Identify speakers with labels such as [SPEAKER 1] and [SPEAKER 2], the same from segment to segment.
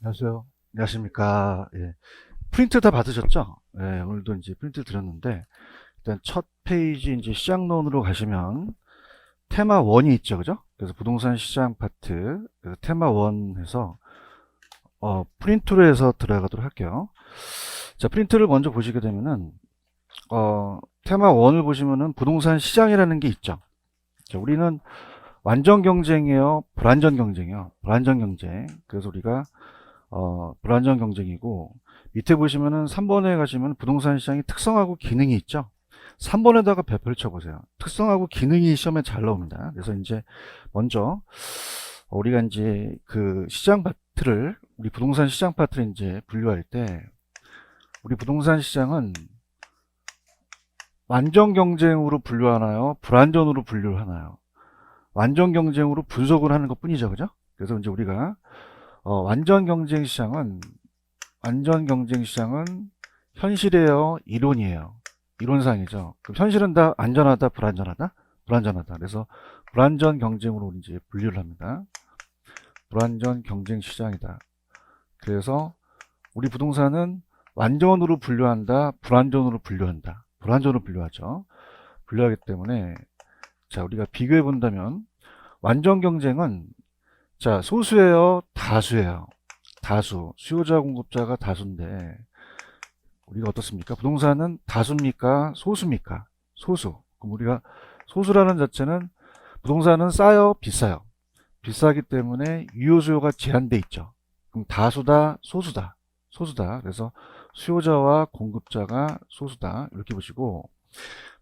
[SPEAKER 1] 안녕하세요. 안녕하십니까. 예. 프린트 다 받으셨죠? 예, 오늘도 이제 프린트 드렸는데, 일단 첫 페이지 이제 시장론으로 가시면, 테마 1이 있죠. 그죠? 그래서 부동산 시장 파트, 그래서 테마 1 해서, 프린트로 해서 들어가도록 할게요. 자, 프린트를 먼저 보시게 되면은, 테마 1을 보시면은 부동산 시장이라는 게 있죠. 자, 우리는 완전 경쟁이에요? 불완전 경쟁이요? 불완전 경쟁. 그래서 우리가 불안정 경쟁이고, 밑에 보시면은 3번에 가시면 부동산 시장의 특성하고 기능이 있죠. 3번에다가 배표를 쳐보세요. 특성하고 기능이 시험에 잘 나옵니다. 그래서 이제 먼저 우리가 이제 그 시장 파트를, 우리 부동산 시장 파트를 이제 분류할 때, 우리 부동산 시장은 완전 경쟁으로 분류하나요? 불완전으로 분류를 하나요? 완전 경쟁으로 분석을 하는 것 뿐이죠. 그죠? 그래서 이제 우리가 완전 경쟁 시장은 현실이에요, 이론이에요? 이론상이죠. 그럼 현실은 다 안전하다, 불안전하다? 불안전하다. 그래서 불안전 경쟁으로 이제 분류를 합니다. 불안전 경쟁 시장이다. 그래서 우리 부동산은 완전으로 분류한다, 불완전으로 분류한다. 불완전으로 분류하죠. 분류하기 때문에, 자, 우리가 비교해 본다면, 완전 경쟁은, 자, 소수예요, 다수예요? 다수. 수요자 공급자가 다수인데, 우리가 어떻습니까? 부동산은 다수입니까? 소수입니까? 소수. 그럼 우리가 소수라는 자체는, 부동산은 싸요, 비싸요? 비싸기 때문에 유효 수요가 제한돼 있죠. 그럼 다수다, 소수다? 소수다. 그래서 수요자와 공급자가 소수다. 이렇게 보시고,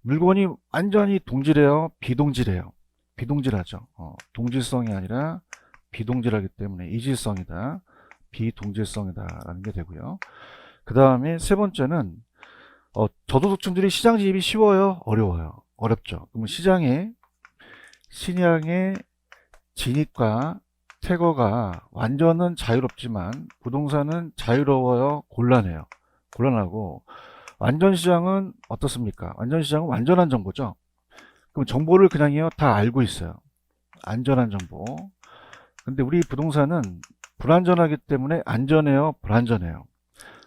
[SPEAKER 1] 물건이 완전히 동질해요, 비동질해요? 비동질하죠. 동질성이 아니라 비동질하기 때문에 이질성이다, 비동질성이다 라는 게 되고요. 그 다음에 세 번째는, 저소득층들이 시장 진입이 쉬워요, 어려워요? 어렵죠. 그러면 시장의 진입과 퇴거가 완전은 자유롭지만 부동산은 자유로워요, 곤란해요? 곤란하고, 완전 시장은 어떻습니까? 완전 시장은 완전한 정보죠. 그럼 정보를 그냥요 다 알고 있어요. 안전한 정보. 근데 우리 부동산은 불안전하기 때문에 안전해요, 불안전해요?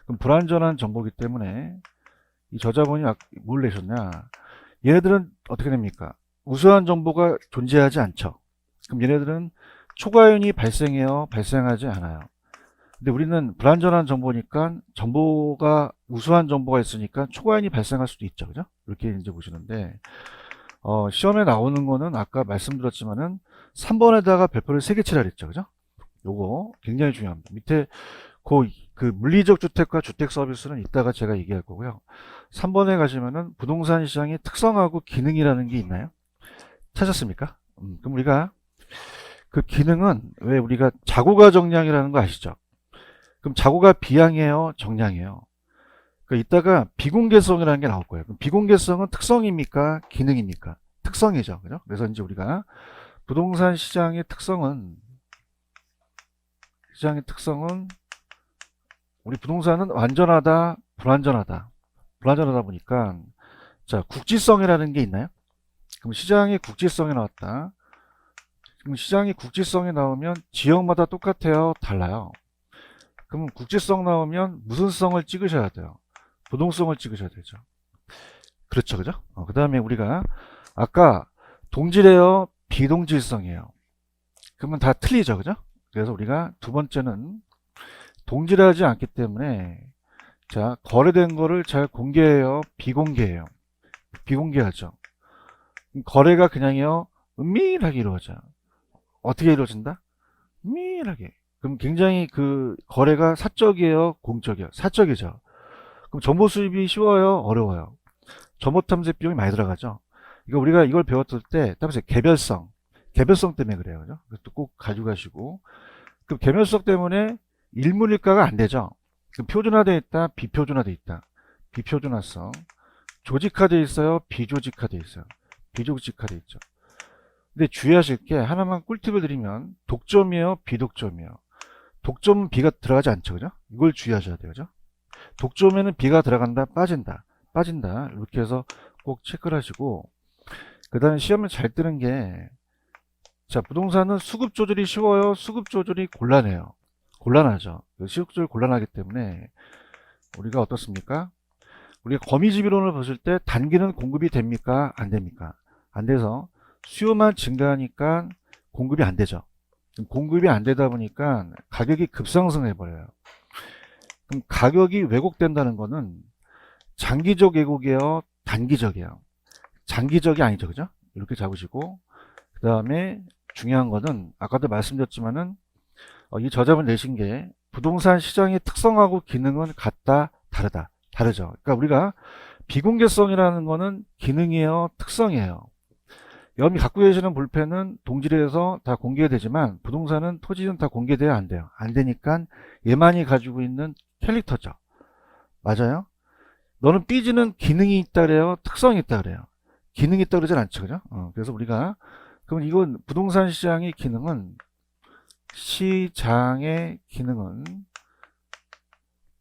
[SPEAKER 1] 그럼 불안전한 정보이기 때문에 이 저자분이 뭘 내셨냐? 얘네들은 어떻게 됩니까? 우수한 정보가 존재하지 않죠. 그럼 얘네들은 초과이온이 발생해요, 발생하지 않아요? 근데 우리는 불안전한 정보니까, 정보가 우수한 정보가 있으니까 초과이온이 발생할 수도 있죠. 그죠? 이렇게 이제 보시는데, 시험에 나오는 거는 아까 말씀드렸지만은 3번에다가 별표를 3개 치라 그랬죠. 그죠? 요거 굉장히 중요합니다. 밑에 그 물리적 주택과 주택 서비스는 이따가 제가 얘기할 거고요. 3번에 가시면은 부동산 시장의 특성하고 기능이라는 게 있나요? 찾았습니까? 그럼 우리가 그 기능은, 왜 우리가 자고가 정량이라는 거 아시죠? 그럼 자고가 비양이에요, 정량이에요? 그 이따가 비공개성이라는 게 나올 거예요. 그럼 비공개성은 특성입니까, 기능입니까? 특성이죠. 그죠? 그래서 이제 우리가 부동산 시장의 특성은 우리 부동산은 완전하다, 불완전하다? 불완전하다 보니까, 자, 국지성이라는 게 있나요? 그럼 시장의 국지성이 나왔다. 그럼 시장의 국지성이 나오면 지역마다 똑같아요, 달라요? 그럼 국지성 나오면 무슨 성을 찍으셔야 돼요? 부동성을 찍으셔야 되죠. 그렇죠, 그죠? 그 다음에 우리가 아까 동질이에요, 비동질성이에요? 그러면 다 틀리죠, 그죠? 그래서 우리가 두 번째는 동질하지 않기 때문에, 자, 거래된 거를 잘 공개해요, 비공개해요? 비공개하죠. 거래가 그냥요 은밀하게 이루어져요. 어떻게 이루어진다? 은밀하게. 그럼 굉장히 그 거래가 사적이에요, 공적이에요? 사적이죠. 그럼 정보 수집이 쉬워요, 어려워요? 정보 탐색 비용이 많이 들어가죠. 이거 우리가 이걸 배웠을 때 따라서 개별성 때문에 그래요. 그죠? 그것도 꼭 가지고 가시고. 그럼 개별성 때문에 일문일가가 안 되죠. 그럼 표준화되어 있다, 비표준화되어 있다. 비표준화성. 조직화되어 있어요, 비조직화되어 있어요? 비조직화되어 있죠. 근데 주의하실 게 하나만 꿀팁을 드리면, 독점이에요, 비독점이에요? 독점은 비가 들어가지 않죠. 그죠? 이걸 주의하셔야 돼요. 그죠? 독점에는 비가 들어간다, 빠진다, 빠진다. 이렇게 해서 꼭 체크를 하시고, 그 다음에 시험에 잘 뜨는 게, 자, 부동산은 수급 조절이 쉬워요, 수급 조절이 곤란해요? 곤란하죠. 시국적으로 곤란하기 때문에 우리가 어떻습니까? 우리가 거미집이론을 봤을 때 단기는 공급이 됩니까? 안 됩니까? 안 돼서 수요만 증가하니까 공급이 안 되죠. 공급이 안 되다 보니까 가격이 급상승해 버려요. 그럼 가격이 왜곡된다는 거는 장기적 왜곡이에요? 단기적이에요? 장기적이 아니죠. 그죠? 이렇게 잡으시고, 그 다음에 중요한 거는 아까도 말씀드렸지만은 이 저자분 내신 게 부동산 시장의 특성하고 기능은 같다, 다르다. 다르죠. 그러니까 우리가 비공개성이라는 거는 기능이에요, 특성이에요. 여러분이 갖고 계시는 볼펜은 동질에서 다 공개되지만 부동산은 토지는 다 공개돼야 안 돼요. 안 되니까 얘만이 가지고 있는 캐릭터죠. 맞아요? 너는 삐지는 기능이 있다 그래요? 특성이 있다 그래요? 기능이 있다 그러진 않죠. 그죠? 그래서 우리가 그럼 이건 부동산 시장의 기능은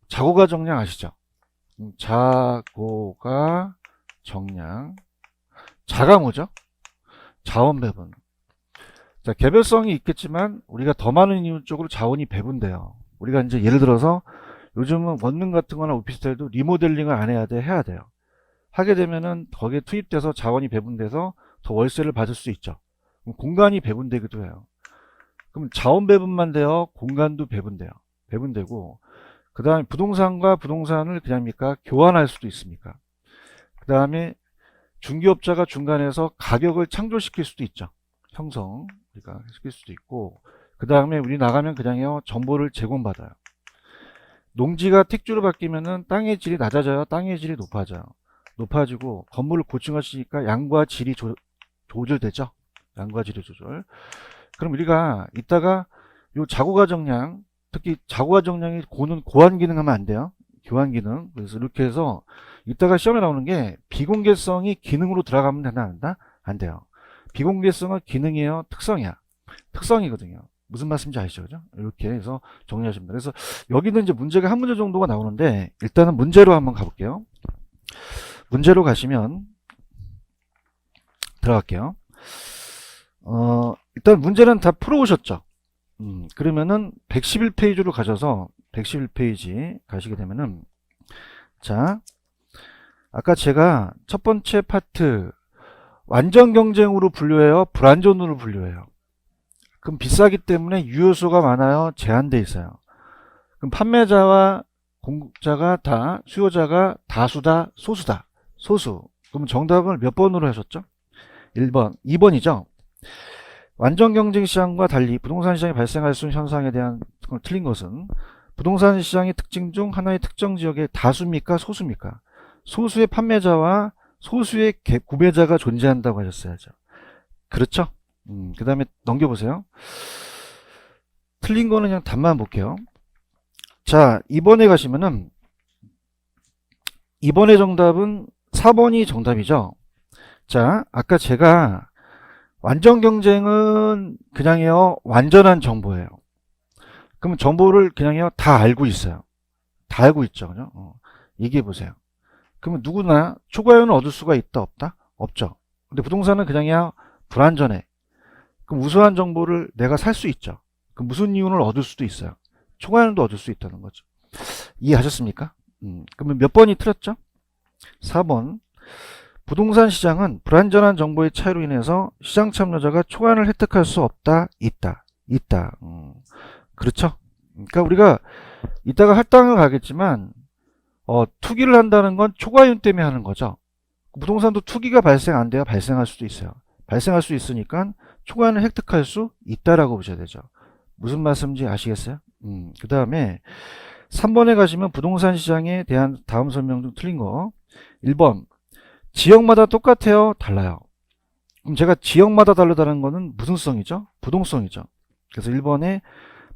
[SPEAKER 1] 자고가 정량 아시죠? 자고가 정량. 자가 뭐죠? 자원 배분. 자, 개별성이 있겠지만 우리가 더 많은 이유 쪽으로 자원이 배분돼요. 우리가 이제 예를 들어서 요즘은 원룸 같은 거나 오피스텔도 리모델링을 안 해야 돼, 해야 돼요. 하게 되면은 거기에 투입돼서 자원이 배분돼서 더 월세를 받을 수 있죠. 그럼 공간이 배분되기도 해요. 그럼 자원 배분만 돼요? 공간도 배분돼요. 배분되고, 그 다음에 부동산과 부동산을 그냥입니까? 교환할 수도 있습니까? 그 다음에 중개업자가 중간에서 가격을 창조시킬 수도 있죠. 형성, 우리가 시킬 수도 있고, 그 다음에 우리 나가면 그냥요, 정보를 제공받아요. 농지가 택지로 바뀌면은 땅의 질이 낮아져요? 땅의 질이 높아져요? 높아지고, 건물을 고층화시키니까 양과 질이 조절되죠? 양과 질의 조절. 그럼 우리가 이따가 요 자고가 정량, 특히 자고가 정량이 고는 고안 기능 하면 안 돼요. 교환 기능. 그래서 이렇게 해서 이따가 시험에 나오는 게 비공개성이 기능으로 들어가면 되나 안 된다? 안 돼요. 비공개성은 기능이에요? 특성이야? 특성이거든요. 무슨 말씀인지 아시죠? 그죠? 이렇게 해서 정리하시면 됩니다. 그래서 여기는 이제 문제가 한 문제 정도가 나오는데 일단은 문제로 한번 가볼게요. 문제로 가시면 들어갈게요. 일단 문제는 다 풀어오셨죠? 그러면은 111페이지로 가셔서 111페이지 가시게 되면은 자, 아까 제가 첫 번째 파트 완전 경쟁으로 분류해요? 불완전으로 분류해요? 그럼 비싸기 때문에 유효수가 많아요? 제한돼 있어요? 그럼 판매자와 공급자가 다, 수요자가 다수다, 소수다? 소수. 그럼 정답을 몇 번으로 하셨죠? 1번, 2번이죠? 완전 경쟁 시장과 달리 부동산 시장에 발생할 수 있는 현상에 대한 틀린 것은 부동산 시장의 특징 중 하나의 특정 지역의 다수입니까? 소수입니까? 소수의 판매자와 소수의 구매자가 존재한다고 하셨어야죠. 그렇죠? 그 다음에 넘겨보세요. 틀린 거는 그냥 답만 볼게요. 자, 2번에 가시면은 2번의 정답은 4번이 정답이죠. 자, 아까 제가 완전 경쟁은 그냥요 완전한 정보예요. 그러면 정보를 그냥요 다 알고 있어요. 다 알고 있죠. 그죠? 얘기해 보세요. 그러면 누구나 초과이윤을 얻을 수가 있다 없다? 없죠. 근데 부동산은 그냥요 불완전해. 그럼 우수한 정보를 내가 살 수 있죠. 그럼 무슨 이윤을 얻을 수도 있어요. 초과이윤도 얻을 수 있다는 거죠. 이해하셨습니까? 그러면 몇 번이 틀렸죠? 4번. 부동산 시장은 불완전한 정보의 차이로 인해서 시장 참여자가 초과이윤을 획득할 수 없다, 있다. 그렇죠? 그러니까 우리가 이따가 할당을 가겠지만 투기를 한다는 건 초과이윤 때문에 하는 거죠. 부동산도 투기가 발생 안 돼요? 발생할 수도 있어요. 발생할 수 있으니까 초과이윤을 획득할 수 있다라고 보셔야 되죠. 무슨 말씀인지 아시겠어요? 그 다음에 3번에 가시면 부동산 시장에 대한 다음 설명 중 틀린 거 1번 지역마다 똑같아요? 달라요? 그럼 제가 지역마다 다르다는 거는 무슨 성이죠? 부동성이죠. 그래서 1번에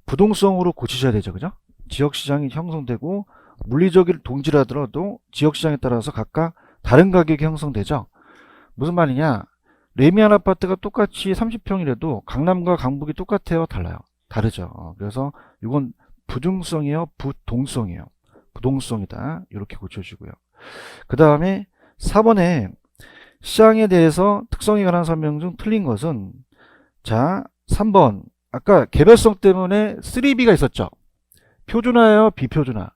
[SPEAKER 1] 부동성으로 고치셔야 되죠. 그죠? 지역시장이 형성되고 물리적인 동질하더라도 지역시장에 따라서 각각 다른 가격이 형성되죠. 무슨 말이냐? 레미안 아파트가 똑같이 30평이라도 강남과 강북이 똑같아요? 달라요? 다르죠. 그래서 이건 부등성이에요? 부동성이에요? 부동성이다. 이렇게 고쳐주고요. 그 다음에 4번에 시장에 대해서 특성에 관한 설명 중 틀린 것은 자 3번 아까 개별성 때문에 3B가 있었죠. 표준화예요, 비표준화?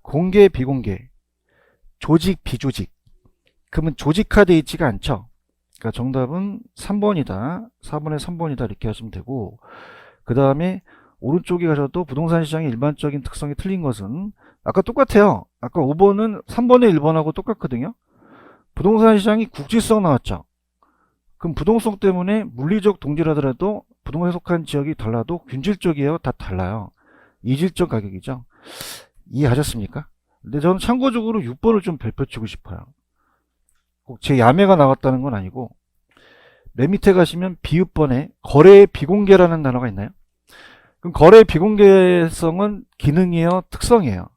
[SPEAKER 1] 공개, 비공개, 조직, 비조직. 그러면 조직화되어 있지가 않죠. 그러니까 정답은 3번이다. 4번에 3번이다. 이렇게 하시면 되고, 그 다음에 오른쪽에 가셔도 부동산 시장의 일반적인 특성이 틀린 것은 아까 똑같아요. 아까 5번은 3번에 1번하고 똑같거든요. 부동산 시장이 국지성 나왔죠. 그럼 부동성 때문에 물리적 동질하더라도 부동산에 속한 지역이 달라도 균질적이에요. 다 달라요. 이질적 가격이죠. 이해하셨습니까? 근데 저는 참고적으로 6번을 좀 별표치고 싶어요. 꼭 제 야매가 나왔다는 건 아니고, 맨 밑에 가시면 비읍번에 거래의 비공개라는 단어가 있나요? 그럼 거래의 비공개성은 기능이에요? 특성이에요?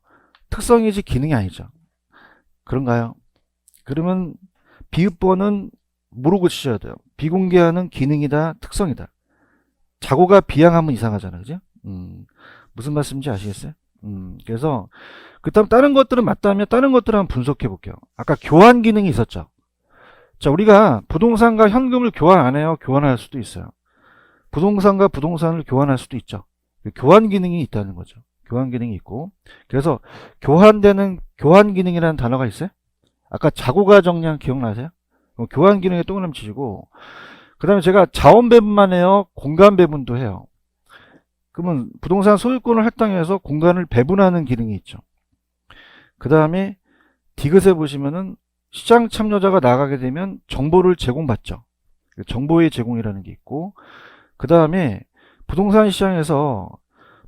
[SPEAKER 1] 특성이지 기능이 아니죠. 그런가요? 그러면 비읍번은 모르고 치셔야 돼요. 비공개하는 기능이다, 특성이다. 자고가 비양하면 이상하잖아요. 그죠? 무슨 말씀인지 아시겠어요? 그래서 그 다음 다른 것들은 맞다면 다른 것들을 한번 분석해 볼게요. 아까 교환 기능이 있었죠. 자, 우리가 부동산과 현금을 교환 안 해요? 교환할 수도 있어요. 부동산과 부동산을 교환할 수도 있죠. 교환 기능이 있다는 거죠. 교환 기능이 있고. 그래서 교환되는 교환 기능이라는 단어가 있어요? 아까 자고가 정량 기억나세요? 교환 기능에 동그라미 치시고, 그 다음에 제가 자원 배분만 해요? 공간 배분도 해요? 그러면 부동산 소유권을 할당해서 공간을 배분하는 기능이 있죠. 그 다음에 디귿에 보시면은 시장 참여자가 나가게 되면 정보를 제공받죠. 정보의 제공이라는 게 있고, 그 다음에 부동산 시장에서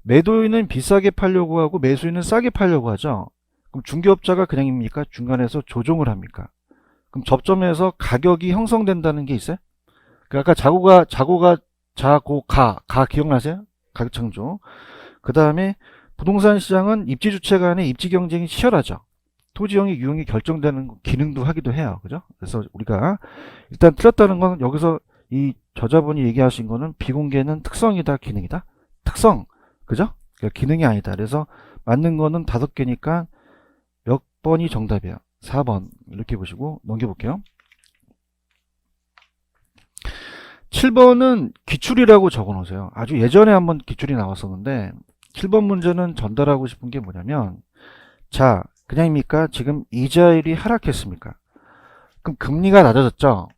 [SPEAKER 1] 매도인은 비싸게 팔려고 하고 매수인은 싸게 팔려고 하죠. 그럼 중개업자가 그냥입니까? 중간에서 조종을 합니까? 그럼 접점에서 가격이 형성된다는 게 있어요? 아까 가 기억나세요? 가격 창조. 그 다음에 부동산 시장은 입지 주체 간의 입지 경쟁이 치열하죠. 토지형이 유형이 결정되는 기능도 하기도 해요. 그죠? 그래서 우리가 일단 틀렸다는 건 여기서 이 저자분이 얘기하신 거는 비공개는 특성이다, 기능이다? 특성. 그죠? 그러니까 기능이 아니다. 그래서 맞는 거는 5개니까 몇 번이 정답이에요? 4번. 이렇게 보시고 넘겨볼게요. 7번은 기출이라고 적어 놓으세요. 아주 예전에 한번 기출이 나왔었는데 7번 문제는 전달하고 싶은 게 뭐냐면, 자, 그냥입니까? 지금 이자율이 하락했습니까? 그럼 금리가 낮아졌죠?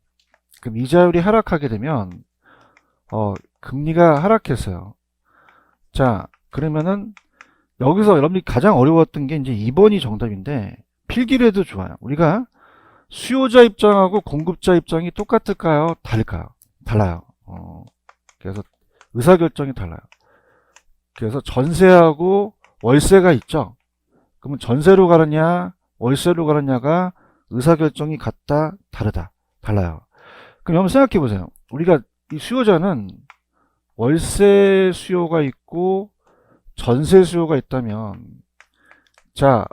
[SPEAKER 1] 그럼 이자율이 하락하게 되면 금리가 하락했어요. 자, 그러면은 여기서 여러분이 가장 어려웠던 게 이제 2번이 정답인데, 필기를 해도 좋아요. 우리가 수요자 입장하고 공급자 입장이 똑같을까요? 다를까요? 달라요. 그래서 의사결정이 달라요. 그래서 전세하고 월세가 있죠. 그러면 전세로 가느냐 월세로 가느냐가 의사결정이 같다, 다르다, 달라요. 그럼 한번 생각해 보세요. 우리가 이 수요자는 월세 수요가 있고 전세 수요가 있다면, 자,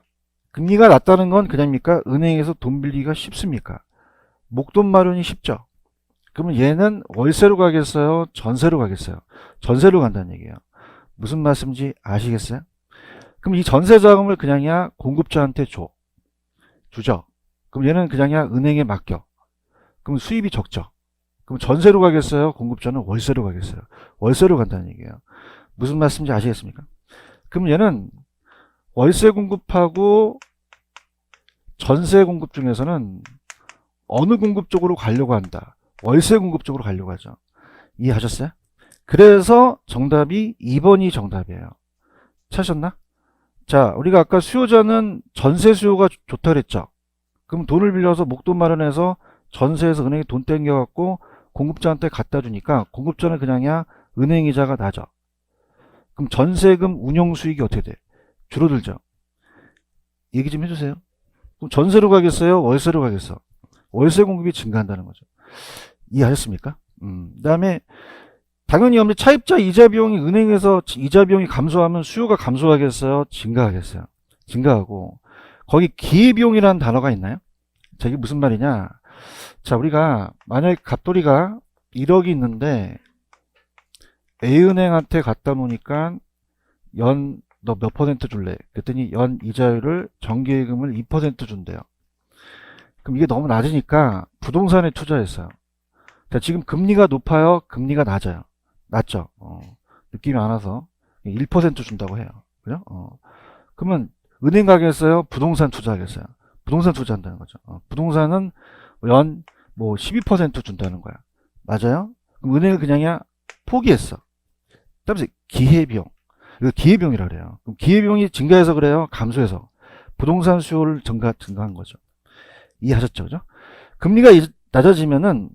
[SPEAKER 1] 금리가 낮다는 건 그냥입니까? 은행에서 돈 빌리기가 쉽습니까? 목돈 마련이 쉽죠. 그러면 얘는 월세로 가겠어요? 전세로 가겠어요? 전세로 간다는 얘기예요. 무슨 말씀인지 아시겠어요? 그럼 이 전세 자금을 그냥이야 공급자한테 주죠. 그럼 얘는 그냥이야 은행에 맡겨. 그럼 수입이 적죠. 그럼 전세로 가겠어요? 공급자는 월세로 가겠어요? 월세로 간다는 얘기예요. 무슨 말씀인지 아시겠습니까? 그럼 얘는 월세 공급하고 전세 공급 중에서는 어느 공급 쪽으로 가려고 한다? 월세 공급 쪽으로 가려고 하죠. 이해하셨어요? 그래서 정답이 2번이 정답이에요. 찾으셨나? 자, 우리가 아까 수요자는 전세 수요가 좋다 그랬죠. 그럼 돈을 빌려서 목돈 마련해서 전세에서 은행에 돈 땡겨갖고 공급자한테 갖다 주니까 공급자는 그냥이야 은행 이자가 낮아. 그럼 전세금 운용 수익이 어떻게 돼? 줄어들죠. 얘기 좀 해주세요. 그럼 전세로 가겠어요? 월세로 가겠어? 월세 공급이 증가한다는 거죠. 이해하셨습니까? 그 다음에 당연히 차입자 이자 비용이 은행에서 이자 비용이 감소하면 수요가 감소하겠어요? 증가하겠어요? 증가하고, 거기 기회비용이라는 단어가 있나요? 자, 이게 무슨 말이냐? 자, 우리가 만약에 갑돌이가 1억이 있는데 A은행한테 갖다 놓으니까 연 너 몇 퍼센트 줄래? 그랬더니 연 이자율을 정기예금을 2% 준대요. 그럼 이게 너무 낮으니까 부동산에 투자했어요. 자, 지금 금리가 높아요? 금리가 낮아요? 낮죠? 느낌이 안 와서 1% 준다고 해요. 그죠? 그러면 은행 가겠어요? 부동산 투자하겠어요? 부동산 투자한다는 거죠. 부동산은 연 뭐 12% 준다는 거야. 맞아요? 그럼 은행을 그냥이야 포기했어. 따라서 기회비용. 이거 기회비용이라 그래요. 그럼 기회비용이 증가해서 그래요? 감소해서? 부동산 수요를 증가한 거죠. 이해하셨죠? 그죠? 금리가 낮아지면은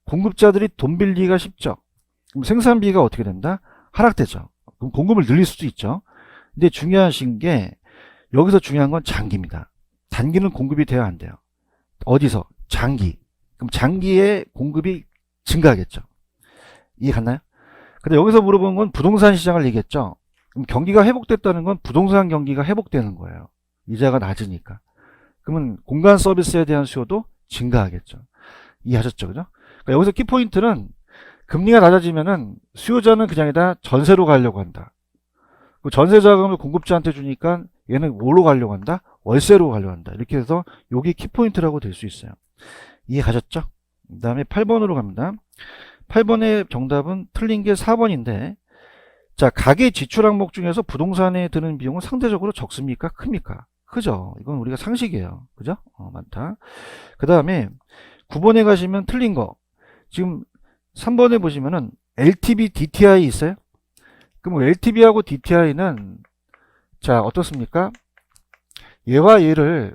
[SPEAKER 1] 공급자들이 돈 빌리기가 쉽죠. 그럼 생산비가 어떻게 된다? 하락되죠. 그럼 공급을 늘릴 수도 있죠. 근데 중요하신 게 여기서 중요한 건 장기입니다. 단기는 공급이 돼야 안 돼요. 어디서? 장기. 그럼 장기에 공급이 증가하겠죠. 이해 갔나요? 근데 여기서 물어본 건 부동산 시장을 얘기했죠. 그럼 경기가 회복됐다는 건 부동산 경기가 회복되는 거예요. 이자가 낮으니까. 그러면 공간 서비스에 대한 수요도 증가하겠죠. 이해하셨죠? 그죠? 그러니까 여기서 키포인트는 금리가 낮아지면은 수요자는 그냥 다 전세로 가려고 한다. 그 전세 자금을 공급자한테 주니까 얘는 뭐로 가려고 한다? 월세로 가려고 한다. 이렇게 해서 여기 키포인트라고 될 수 있어요. 이해 가셨죠? 그 다음에 8번으로 갑니다. 8번의 정답은 틀린 게 4번인데, 자, 가계 지출 항목 중에서 부동산에 드는 비용은 상대적으로 적습니까? 큽니까? 크죠. 이건 우리가 상식이에요. 그죠? 많다. 그 다음에 9번에 가시면 틀린 거. 지금 3번에 보시면은 LTV, DTI 있어요? 그럼 LTV하고 DTI는 자, 어떻습니까? 얘와 얘를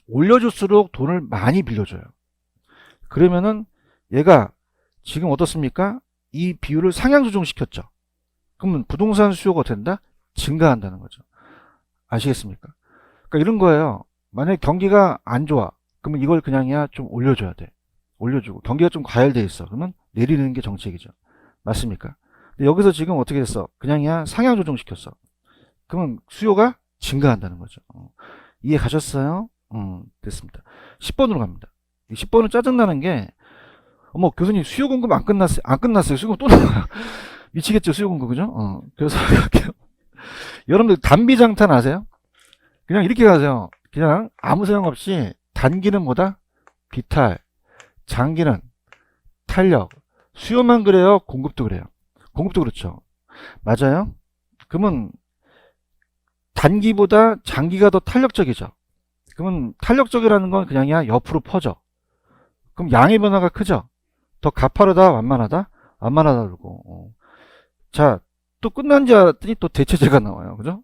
[SPEAKER 1] 올려줄수록 돈을 많이 빌려줘요. 그러면은 얘가 지금 어떻습니까? 이 비율을 상향 조정시켰죠. 그러면 부동산 수요가 된다? 증가한다는 거죠. 아시겠습니까? 그러니까 이런 거예요. 만약에 경기가 안 좋아. 그러면 이걸 그냥이야 좀 올려줘야 돼. 올려주고. 경기가 좀 과열돼 있어. 그러면 내리는 게 정책이죠. 맞습니까? 근데 여기서 지금 어떻게 됐어? 그냥이야 상향 조정시켰어. 그러면 수요가 증가한다는 거죠. 이해 가셨어요? 됐습니다. 10번으로 갑니다. 10번은 짜증나는 게, 어머, 교수님, 수요 공급 안 끝났어요. 안 끝났어요. 수요 공급 또 나와요. 미치겠죠, 수요 공급, 그죠? 그래서 갈게요. 여러분들, 단비장탄 아세요? 그냥 이렇게 가세요. 그냥 아무 생각 없이, 단기는 뭐다? 비탈. 장기는 탄력. 수요만 그래요? 공급도 그래요? 공급도 그렇죠. 맞아요? 그러면, 단기보다 장기가 더 탄력적이죠. 그러면 탄력적이라는 건 그냥이야 옆으로 퍼져. 그럼 양의 변화가 크죠. 더 가파르다, 완만하다, 완만하다 그러고. 자, 또 끝난 줄 알았더니 또 대체제가 나와요. 그죠?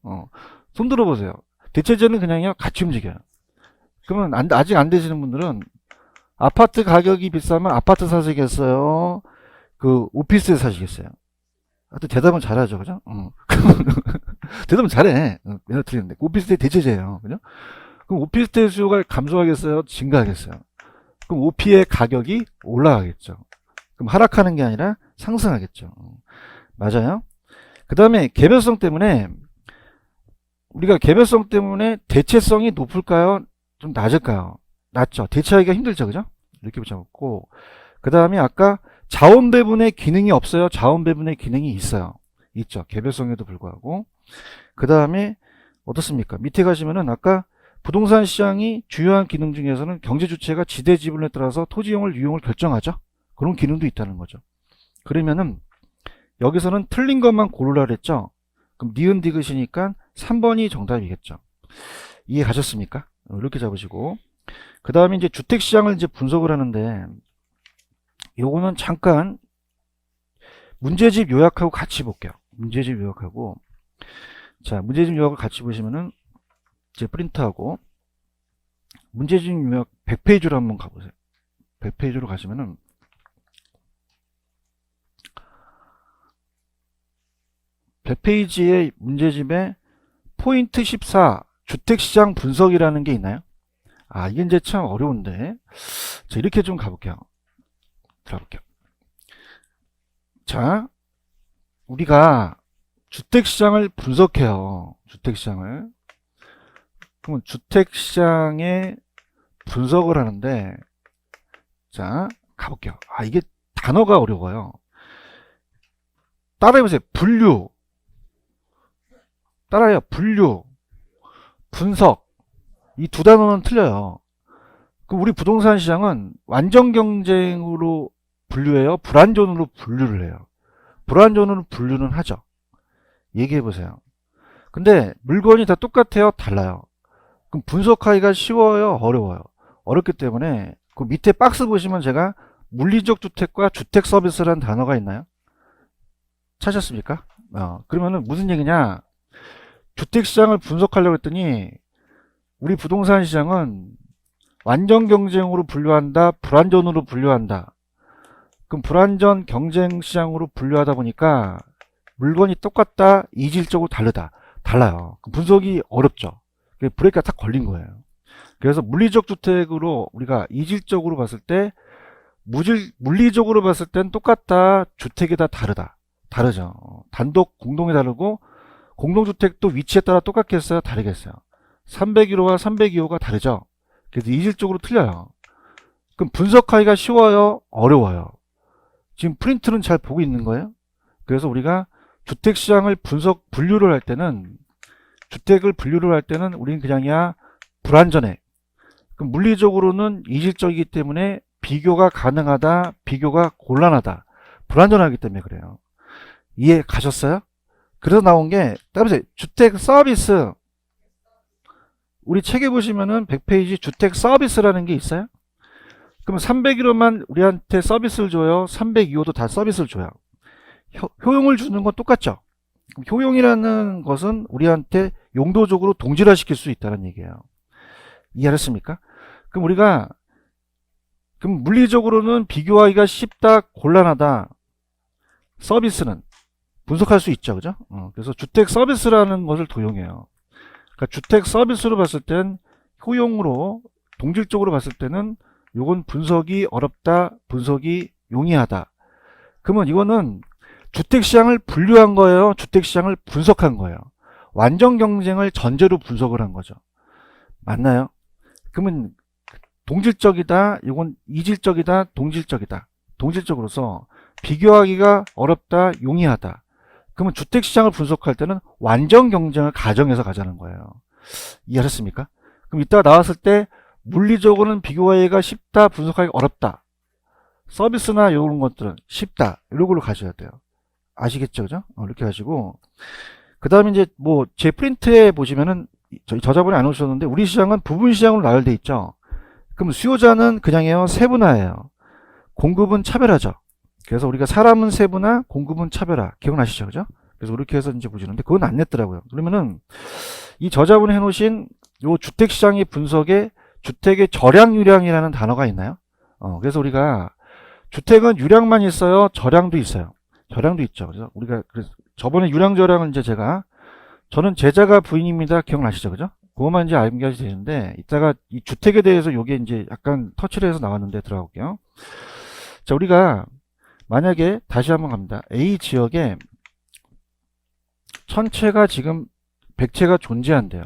[SPEAKER 1] 손 들어보세요. 대체제는 그냥요 같이 움직여요. 그러면 아직 안 되시는 분들은 아파트 가격이 비싸면 아파트 사시겠어요? 그 오피스에 사시겠어요? 하여튼 대답은 잘하죠. 그죠? 대답은 잘해. 내가 드리는데 오피스텔 대체제예요. 그죠? 그럼 오피스텔 수요가 감소하겠어요? 증가하겠어요? 그럼 OP의 가격이 올라가겠죠. 그럼 하락하는 게 아니라 상승하겠죠. 맞아요? 그 다음에 개별성 때문에 우리가 개별성 때문에 대체성이 높을까요? 좀 낮을까요? 낮죠. 대체하기가 힘들죠. 그죠? 이렇게 붙여놓고 그 다음에 아까 자원 배분의 기능이 없어요? 자원 배분의 기능이 있어요. 있죠. 개별성에도 불구하고. 그 다음에 어떻습니까? 밑에 가시면은 아까 부동산 시장이 주요한 기능 중에서는 경제 주체가 지대 지분에 따라서 토지용을 유용을 결정하죠. 그런 기능도 있다는 거죠. 그러면은 여기서는 틀린 것만 고르라 그랬죠. 그럼 니은 디귿이니까 3번이 정답이겠죠. 이해 가셨습니까? 이렇게 잡으시고 그 다음에 이제 주택 시장을 이제 분석을 하는데 요거는 잠깐 문제집 요약하고 같이 볼게요. 문제집 요약하고 자 문제집 요약을 같이 보시면은 이제 프린트하고 문제집 요약 100페이지로 한번 가보세요. 100페이지로 가시면은 페이지의 문제집에 포인트 14 주택시장 분석이라는 게 있나요? 아 이게 이제 참 어려운데 자 이렇게 좀 가볼게요. 들어볼게요. 자 우리가 주택시장을 분석해요. 주택시장을 그러면 주택시장의 분석을 하는데 자 가볼게요. 아 이게 단어가 어려워요. 따라해보세요. 분류 따라해요. 분류 분석 이 두 단어는 틀려요. 그럼 우리 부동산 시장은 완전 경쟁으로 분류해요? 불완전으로 분류를 해요? 불완전으로 분류는 하죠. 얘기해보세요. 근데 물건이 다 똑같아요? 달라요? 그럼 분석하기가 쉬워요? 어려워요? 어렵기 때문에 그 밑에 박스 보시면 제가 물리적 주택과 주택 서비스라는 단어가 있나요? 찾으셨습니까? 그러면은 무슨 얘기냐? 주택시장을 분석하려고 했더니 우리 부동산 시장은 완전 경쟁으로 분류한다, 불완전으로 분류한다. 그럼 불완전 경쟁 시장으로 분류하다 보니까 물건이 똑같다, 이질적으로 다르다. 달라요. 분석이 어렵죠. 브레이크가 탁 걸린 거예요. 그래서 물리적 주택으로 우리가 이질적으로 봤을 때 물리적으로 봤을 땐 똑같다, 주택이 다 다르다. 다르죠. 단독 공동이 다르고 공동주택도 위치에 따라 똑같겠어요? 다르겠어요? 301호와 302호가 다르죠? 그래서 이질적으로 틀려요. 그럼 분석하기가 쉬워요? 어려워요? 지금 프린트는 잘 보고 있는 거예요? 그래서 우리가 주택시장을 분류를 할 때는 주택을 분류를 할 때는 우리는 그냥이야 불완전해. 그럼 물리적으로는 이질적이기 때문에 비교가 가능하다, 비교가 곤란하다. 불완전하기 때문에 그래요. 이해 가셨어요? 그래서 나온 게 따라서 주택 서비스. 우리 책에 보시면은 100페이지 주택 서비스라는 게 있어요. 그럼 301호만 우리한테 서비스를 줘요? 302호도 다 서비스를 줘요. 효용을 주는 건 똑같죠? 효용이라는 것은 우리한테 용도적으로 동질화 시킬 수 있다는 얘기예요. 이해하셨습니까? 그럼 우리가 그럼 물리적으로는 비교하기가 쉽다, 곤란하다. 서비스는 분석할 수 있죠, 그죠? 그래서 주택 서비스라는 것을 도용해요. 그러니까 주택 서비스로 봤을 땐 효용으로 동질적으로 봤을 때는 이건 분석이 어렵다, 분석이 용이하다. 그러면 이거는 주택시장을 분류한 거예요, 주택시장을 분석한 거예요. 완전 경쟁을 전제로 분석을 한 거죠. 맞나요? 그러면 동질적이다, 이건 이질적이다, 동질적이다. 동질적으로서 비교하기가 어렵다, 용이하다. 그러면 주택시장을 분석할 때는 완전 경쟁을 가정해서 가자는 거예요. 이해하셨습니까? 그럼 이따가 나왔을 때 물리적으로는 비교하기가 쉽다, 분석하기가 어렵다. 서비스나 이런 것들은 쉽다. 이런 걸로 가셔야 돼요. 아시겠죠? 그죠? 이렇게 하시고. 그 다음에 이제 뭐 제 프린트에 보시면은 저자분이 안 오셨는데 우리 시장은 부분 시장으로 나열되어 있죠. 그럼 수요자는 그냥이에요. 세분화예요. 공급은 차별화죠. 그래서 우리가 사람은 세분화, 공급은 차별화. 기억나시죠? 그죠? 그래서 이렇게 해서 이제 보시는데 그건 안 냈더라고요. 그러면은 이 저자분이 해놓으신 요 주택시장의 분석에 주택의 절약 유량이라는 단어가 있나요? 그래서 우리가 주택은 유량만 있어요? 절량도 있어요. 절량도 있죠. 그래서 우리가 저번에 유량 절량은 이제 저는 제자가 부인입니다. 기억나시죠? 그죠? 그것만 이제 알게 되는데 이따가 이 주택에 대해서 요게 이제 약간 터치를 해서 나왔는데 들어가볼게요. 자, 우리가 만약에 다시 한번 갑니다. A 지역에 1000채가 지금 100채가 존재한대요.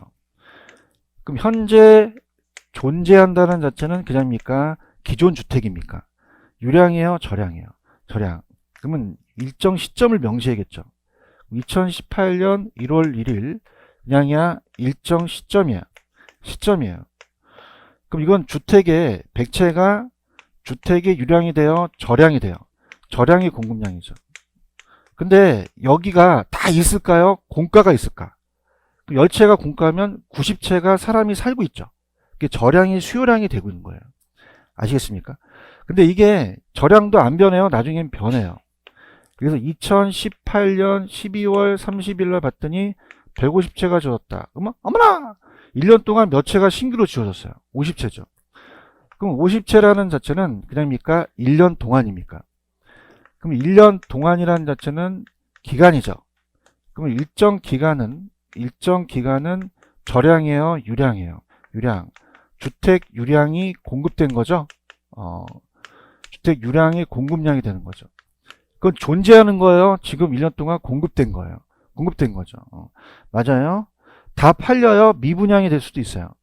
[SPEAKER 1] 그럼 현재 존재한다는 자체는 그냥입니까? 기존 주택입니까? 유량이에요? 절량이에요? 절량. 그러면 일정 시점을 명시해야겠죠. 2018년 1월 1일 그냥이야 일정 시점이야. 시점이에요. 그럼 이건 주택의 100채가 주택의 유량이 돼요? 절량이 돼요? 절량이 공급량이죠. 근데 여기가 다 있을까요? 공가가 있을까? 10채가 공가면 90채가 사람이 살고 있죠. 그게 절량이 수요량이 되고 있는 거예요. 아시겠습니까? 근데 이게 절량도 안 변해요. 나중엔 변해요. 그래서 2018년 12월 30일 날 봤더니 150채가 지어졌다. 그러면 어머나! 1년 동안 몇 채가 신규로 지어졌어요. 50채죠. 그럼 50채라는 자체는 그냥입니까? 1년 동안입니까? 그럼 1년 동안이라는 자체는 기간이죠. 그럼 일정 기간은 절량이에요? 유량이에요? 유량. 주택 유량이 공급된 거죠. 주택 유량이 공급량이 되는 거죠. 그건 존재하는 거예요. 지금 1년 동안 공급된 거예요. 공급된 거죠. 맞아요. 다 팔려요. 미분양이 될 수도 있어요.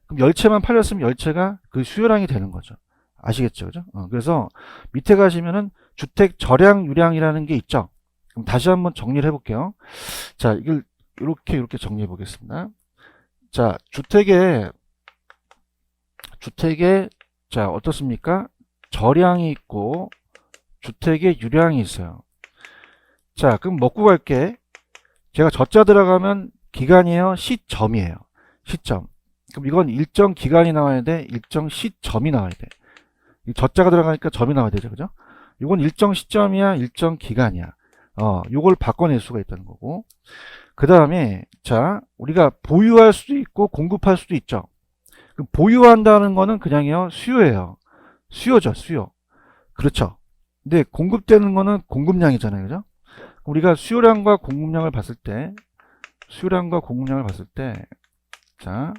[SPEAKER 1] 그럼 10채만 팔렸으면 10채가 그 수요량이 되는 거죠. 아시겠죠? 그죠? 그래서 밑에 가시면은 주택 절량 유량이라는 게 있죠. 그럼 다시 한번 정리를 해볼게요. 자, 이걸 이렇게 정리해 보겠습니다. 자, 주택에 자, 어떻습니까? 절량이 있고 주택에 유량이 있어요. 자, 그럼 먹고 갈게. 제가 저자 들어가면 기간이에요? 시점이에요? 시점. 그럼 이건 일정 기간이 나와야 돼? 일정 시점이 나와야 돼? 이 저자가 들어가니까 점이 나와야 되죠. 그죠? 이건 일정 시점이야? 일정 기간이야? 요걸 바꿔낼 수가 있다는 거고. 그 다음에, 자, 우리가 보유할 수도 있고, 공급할 수도 있죠. 그럼 보유한다는 거는 그냥요, 수요예요. 수요죠, 수요. 그렇죠. 근데 공급되는 거는 공급량이잖아요. 그죠? 우리가 수요량과 공급량을 봤을 때, 자,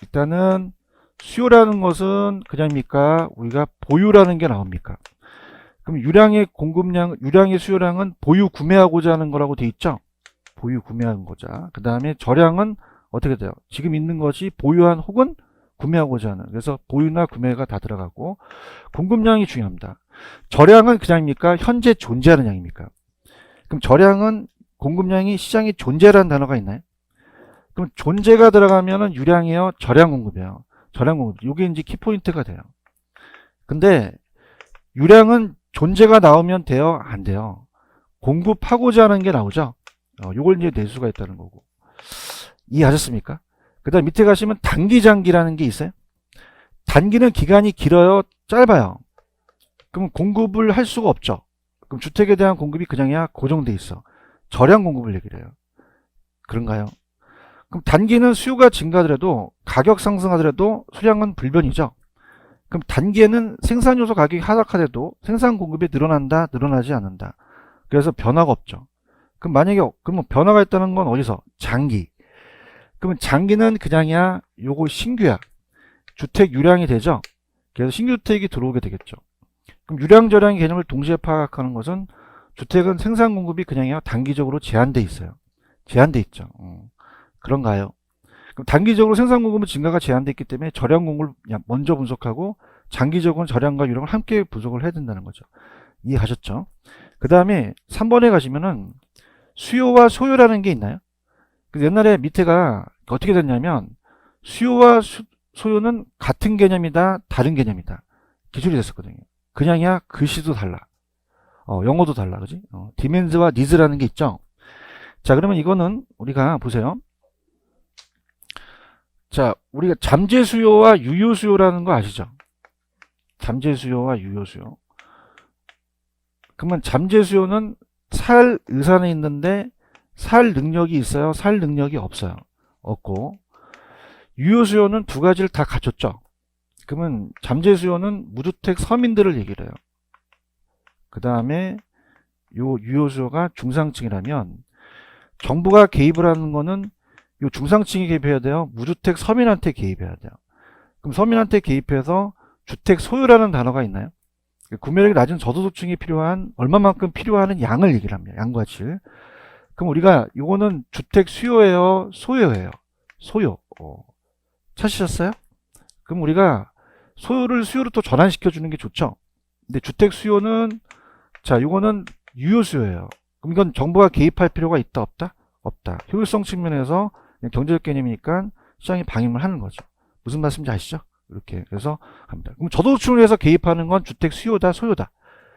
[SPEAKER 1] 일단은 수요라는 것은 그냥입니까? 우리가 보유라는 게 나옵니까? 그럼 유량의 공급량, 유량의 수요량은 보유 구매하고자 하는 거라고 돼 있죠? 보유 구매하고자. 그 다음에 저량은 어떻게 돼요? 지금 있는 것이 보유한 혹은 구매하고자 하는. 그래서 보유나 구매가 다 들어가고, 공급량이 중요합니다. 저량은 그냥입니까? 현재 존재하는 양입니까? 그럼 저량은 공급량이 시장에 존재라는 단어가 있나요? 그럼 존재가 들어가면은 유량이에요? 저량 공급이에요? 저량 공급. 이게 이제 키포인트가 돼요. 근데 유량은 존재가 나오면 돼요? 안 돼요? 공급하고자 하는 게 나오죠? 요걸 이제 낼 수가 있다는 거고. 이해하셨습니까? 그 다음 밑에 가시면 단기 장기라는 게 있어요. 단기는 기간이 길어요? 짧아요? 그럼 공급을 할 수가 없죠. 그럼 주택에 대한 공급이 그냥이야 고정돼 있어. 저량 공급을 얘기를 해요. 그런가요? 그럼 단기는 수요가 증가하더라도 가격 상승하더라도 수량은 불변이죠. 그럼 단기에는 생산 요소 가격이 하락하더라도 생산 공급이 늘어난다, 늘어나지 않는다. 그래서 변화가 없죠. 그럼 만약에 그럼 변화가 있다는 건 어디서? 장기. 그러면 장기는 그냥이야 요거 신규야. 주택 유량이 되죠. 그래서 신규 주택이 들어오게 되겠죠. 그럼 유량 저량 개념을 동시에 파악하는 것은 주택은 생산 공급이 그냥이야 단기적으로 제한돼 있어요. 제한돼 있죠. 그런가요? 그럼 단기적으로 생산 공급은 증가가 제한돼 있기 때문에 저량 공급을 먼저 분석하고 장기적으로는 저량과 유량을 함께 분석을 해야 된다는 거죠. 이해하셨죠? 그 다음에 3번에 가시면은 수요와 소요라는 게 있나요? 옛날에 밑에가 어떻게 됐냐면 수요와 소요는 같은 개념이다, 다른 개념이다. 기술이 됐었거든요. 그냥이야 글씨도 달라. 영어도 달라. 그지? 디맨드와 니즈라는 게 있죠. 자, 그러면 이거는 우리가 보세요. 자, 우리가 잠재 수요와 유효 수요라는 거 아시죠? 잠재 수요와 유효 수요. 그러면 잠재 수요는 살 의사는 있는데 살 능력이 있어요? 살 능력이 없어요? 없고. 유효 수요는 두 가지를 다 갖췄죠. 그러면 잠재 수요는 무주택 서민들을 얘기를 해요. 그 다음에 요 유효 수요가 중상층이라면 정부가 개입을 하는 거는 요 중상층이 개입해야 돼요? 무주택 서민한테 개입해야 돼요? 그럼 서민한테 개입해서 주택 소유라는 단어가 있나요? 구매력이 낮은 저소득층이 필요한 얼마만큼 필요한 양을 얘기를 합니다. 양과 질. 그럼 우리가 이거는 주택 수요예요? 소요예요? 소요. 찾으셨어요? 그럼 우리가 소요를 수요로 또 전환시켜 주는 게 좋죠. 근데 주택 수요는 자 이거는 유효 수요예요. 그럼 이건 정부가 개입할 필요가 있다 없다? 없다. 효율성 측면에서 경제적 개념이니까 시장이 방임을 하는 거죠. 무슨 말씀인지 아시죠? 이렇게 그래서 합니다. 그럼 저소득층을 위해서 개입하는 건 주택 수요다, 소요다,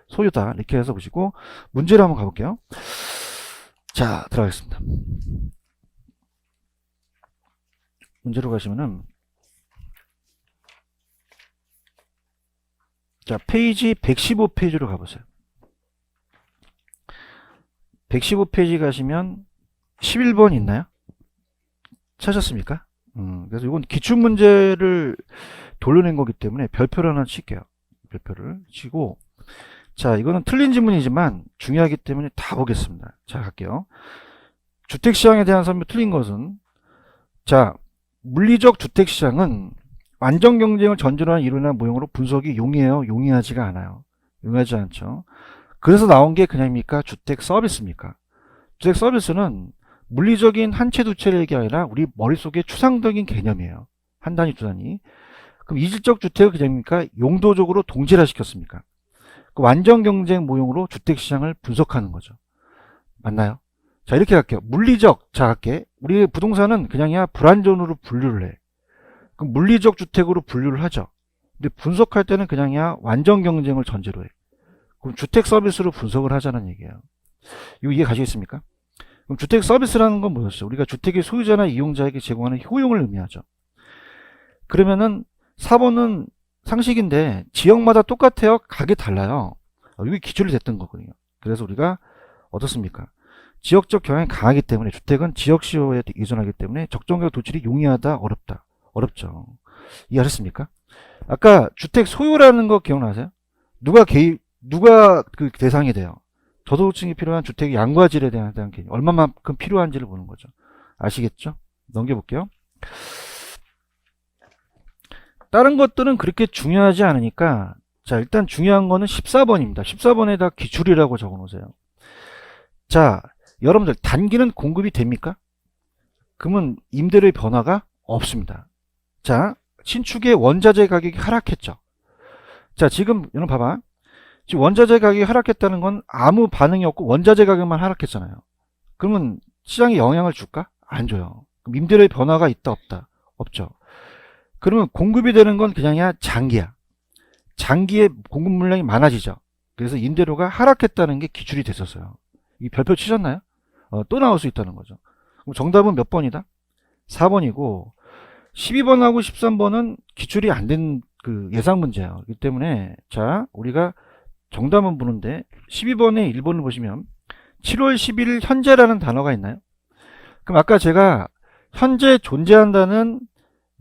[SPEAKER 1] 소요다 이렇게 해서 보시고 문제를 한번 가볼게요. 자, 들어가겠습니다. 문제로 가시면은 자 페이지 115페이지로 가보세요. 115페이지 가시면 11번 있나요? 찾았습니까? 그래서 이건 기출문제를 돌려낸 거기 때문에 별표를 하나 칠게요. 별표를 치고 자 이거는 틀린 지문이지만 중요하기 때문에 다 보겠습니다. 자 갈게요. 주택시장에 대한 설명 틀린 것은 자 물리적 주택시장은 완전 경쟁을 전제로 한 이론이나 모형으로 분석이 용이해요? 용이하지가 않아요. 용이하지 않죠. 그래서 나온 게 그냥입니까? 주택 서비스입니까? 주택 서비스는 물리적인 한 채 두 채를 얘기 아니라 우리 머릿속에 추상적인 개념이에요. 한 단위 두 단위. 그럼 이질적 주택을 그냥입니까? 용도적으로 동질화 시켰습니까? 그 완전 경쟁 모형으로 주택시장을 분석하는 거죠. 맞나요? 자 이렇게 갈게요. 물리적 자 갈게. 우리 부동산은 그냥이야 불완전으로 분류를 해. 그럼 물리적 주택으로 분류를 하죠. 근데 분석할 때는 그냥이야 완전 경쟁을 전제로 해. 그럼 주택 서비스로 분석을 하자는 얘기예요. 이거 이해 가시겠습니까? 그럼 주택 서비스라는 건 뭐였죠? 우리가 주택의 소유자나 이용자에게 제공하는 효용을 의미하죠. 그러면은 4번은 상식인데 지역마다 똑같아요? 가격이 달라요. 이게 기준이 됐던 거거든요. 그래서 우리가 어떻습니까? 지역적 경향이 강하기 때문에 주택은 지역 시효에 의존하기 때문에 적정가격 도출이 용이하다, 어렵다. 어렵죠. 이해하셨습니까? 아까 주택 소유라는 거 기억나세요? 누가 그 대상이 돼요? 저소득층이 필요한 주택의 양과 질에 대한 개념. 얼마만큼 필요한지를 보는 거죠. 아시겠죠? 넘겨볼게요. 다른 것들은 그렇게 중요하지 않으니까, 자, 일단 중요한 거는 14번입니다. 14번에다 기출이라고 적어 놓으세요. 자, 여러분들, 단기는 공급이 됩니까? 그러면 임대료의 변화가 없습니다. 자, 신축의 원자재 가격이 하락했죠. 자, 지금, 여러분 봐봐. 지금 원자재 가격이 하락했다는 건 아무 반응이 없고 원자재 가격만 하락했잖아요. 그러면 시장에 영향을 줄까? 안 줘요. 그럼 임대료의 변화가 있다, 없다? 없죠. 그러면 공급이 되는 건 그냥이야 장기야. 장기에 공급 물량이 많아지죠. 그래서 임대료가 하락했다는 게 기출이 됐었어요. 이 별표 치셨나요? 또 나올 수 있다는 거죠. 그럼 정답은 몇 번이다? 4번이고 12번하고 13번은 기출이 안 된 그 예상 문제예요. 그렇기 때문에 자, 우리가 정답은 보는데 12번에 1번을 보시면 7월 11일 현재라는 단어가 있나요? 그럼 아까 제가 현재 존재한다는